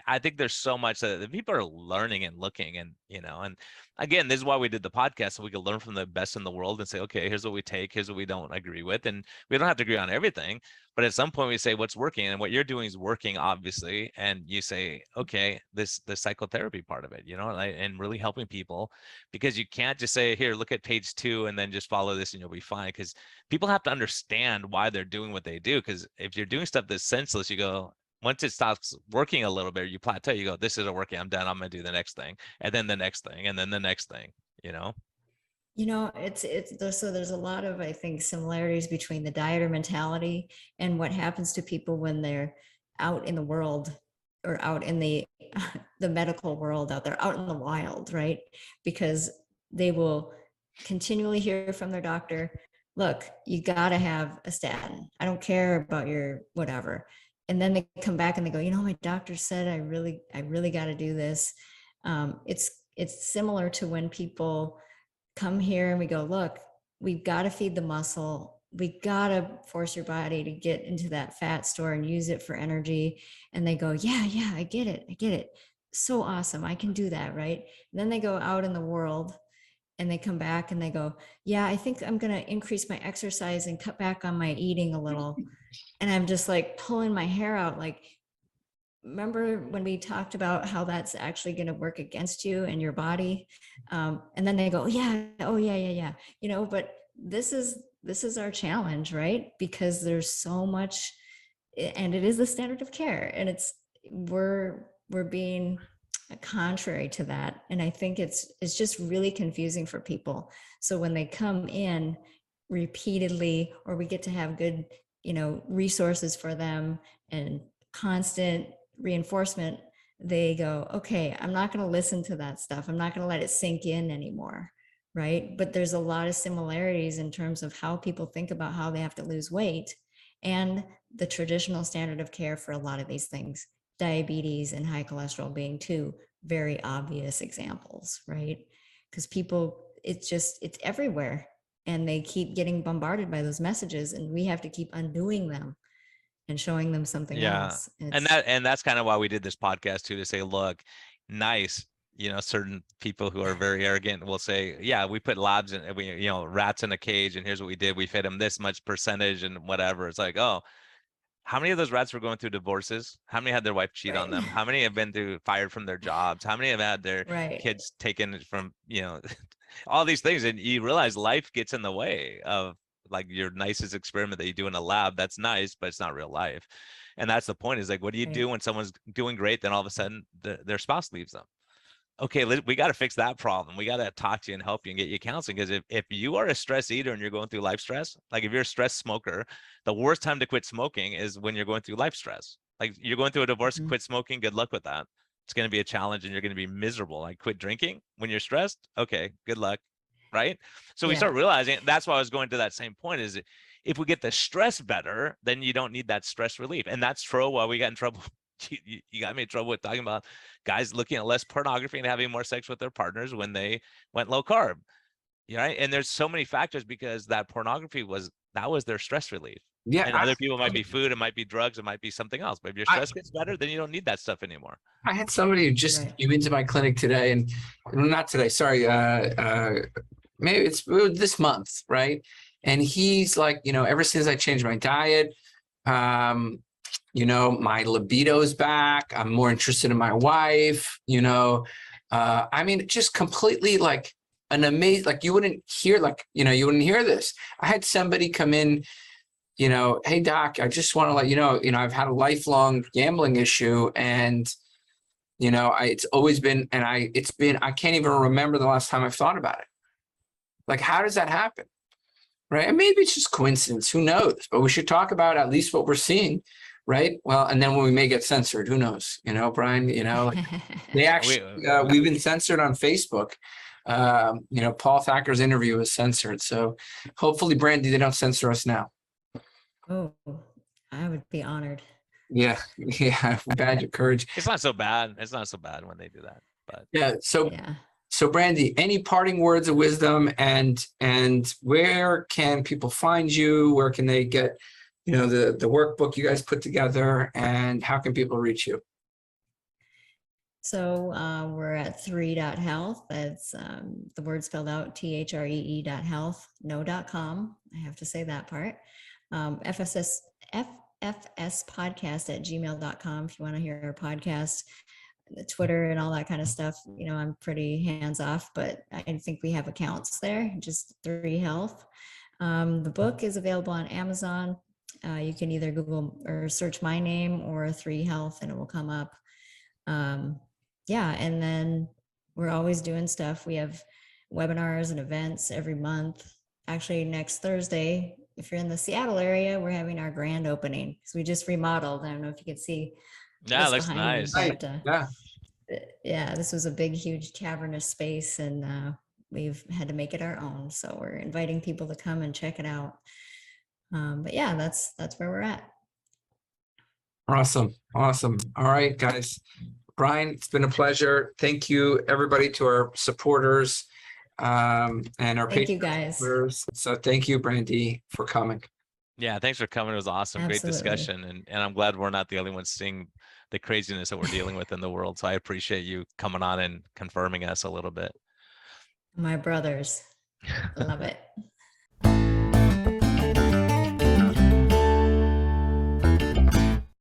I think there's so much that people are learning and looking, and and again, this is why we did the podcast, so we can learn from the best in the world and say, okay, here's what we take, here's what we don't agree with, and we don't have to agree on everything, but at some point we say what's working, and what you're doing is working, obviously, and you say, okay, the psychotherapy part of it, and really helping people, because you can't just say, here, look at page 2 and then just follow this and you'll be fine, because people have to understand why they're doing what they do. Because if you're doing stuff that's senseless, you go, once it stops working a little bit, you plateau, you go, this isn't working, I'm done, I'm gonna do the next thing, and then the next thing, and then the next thing. There's a lot of, I think, similarities between the dieter mentality and what happens to people when they're out in the world, or out in the medical world, out there, out in the wild, right? Because they will continually hear from their doctor, look, you got to have a statin. I don't care about your whatever. And then they come back and they go, my doctor said I really got to do this. It's similar to when people come here and we go, look, we've got to feed the muscle. We got to force your body to get into that fat store and use it for energy. And they go, yeah, I get it. So awesome. I can do that. Right. And then they go out in the world and they come back and they go, yeah, I think I'm going to increase my exercise and cut back on my eating a little. And I'm just like pulling my hair out. Like, remember when we talked about how that's actually going to work against you and your body? And then they go, yeah. But this is our challenge, right? Because there's so much, and it is the standard of care, and we're being contrary to that. And I think it's just really confusing for people. So when they come in repeatedly, or we get to have good, resources for them and constant reinforcement, they go, okay, I'm not going to listen to that stuff. I'm not going to let it sink in anymore. Right. But there's a lot of similarities in terms of how people think about how they have to lose weight and the traditional standard of care for a lot of these things. Diabetes and high cholesterol being two very obvious examples, right? Because people, it's everywhere, and they keep getting bombarded by those messages, and we have to keep undoing them and showing them something else. And that's kind of why we did this podcast too, to say, look, nice, certain people who are very arrogant will say, yeah, we put labs in, rats in a cage, and here's what we did, we fed them this much percentage and whatever. It's like, oh, how many of those rats were going through divorces? How many had their wife cheat on them? How many have been fired from their jobs? How many have had their kids taken from, all these things? And you realize life gets in the way of, like, your nicest experiment that you do in a lab. That's nice, but it's not real life. And that's the point, is like, what do you do when someone's doing great, then all of a sudden their spouse leaves them? Okay, we got to fix that problem. We got to talk to you and help you and get you counseling. Because if you are a stress eater and you're going through life stress, like if you're a stress smoker, the worst time to quit smoking is when you're going through life stress. Like, you're going through a divorce, quit smoking, good luck with that. It's going to be a challenge and you're going to be miserable. Like, quit drinking when you're stressed. Okay, good luck. Right. So we start realizing, that's why I was going to that same point, is if we get the stress better, then you don't need that stress relief. And that's true why we got in trouble. You got me in trouble with talking about guys looking at less pornography and having more sex with their partners when they went low carb. Right. And there's so many factors, because that pornography was their stress relief. Yeah. And other people might be food, it might be drugs, it might be something else. But if your stress gets better, then you don't need that stuff anymore. I had somebody who just came into my clinic today, and not today, sorry. Maybe it was this month, right? And he's like, ever since I changed my diet, my libido's back. I'm more interested in my wife, I mean, just completely like an amazing, like you wouldn't hear this. I had somebody come in, hey doc, I just want to let you know, I've had a lifelong gambling issue, and, it's always been, and I can't even remember the last time I've thought about it. Like, how does that happen? Right. And maybe it's just coincidence, who knows, but we should talk about at least what we're seeing right? Well, and then we may get censored. Who knows? You know, Brian, you know, like they actually, we've been censored on Facebook. You know, Paul Thacker's interview was censored. So hopefully, Brandy, they don't censor us now. Oh, I would be honored. Yeah. Yeah. Badge of courage. It's not so bad. It's not so bad when they do that. But Yeah. So, Yeah. so Brandy, any parting words of wisdom, and where can people find you? Where can they get, you know, the workbook you guys put together, and how can people reach you? So we're at 3.health. That's the word spelled out, THREE.health, no.com. I have to say that part. FFS podcast at gmail.com if you want to hear our podcast. The Twitter and all that kind of stuff. You know, I'm pretty hands off, but I think we have accounts there, just 3Health. The book is available on Amazon. You can either Google or search my name or 3Health and it will come up. Yeah, and then we're always doing stuff. We have webinars and events every month. Actually, next Thursday, if you're in the Seattle area, we're having our grand opening because we just remodeled. I don't know if you can see. yeah, it looks nice. Yeah. Yeah, this was a big, huge cavernous space, and we've had to make it our own. So we're inviting people to come and check it out. But yeah, that's where we're at. Awesome. Awesome. All right, guys. Brian, it's been a pleasure. Thank you, everybody, to our supporters and our Thank you, guys. supporters. So thank you, Brandy, for coming. Yeah, thanks for coming. It was awesome. Absolutely. Great discussion. And I'm glad we're not the only ones seeing the craziness that we're dealing with in the world. So I appreciate you coming on and confirming us a little bit. My brothers. Love it.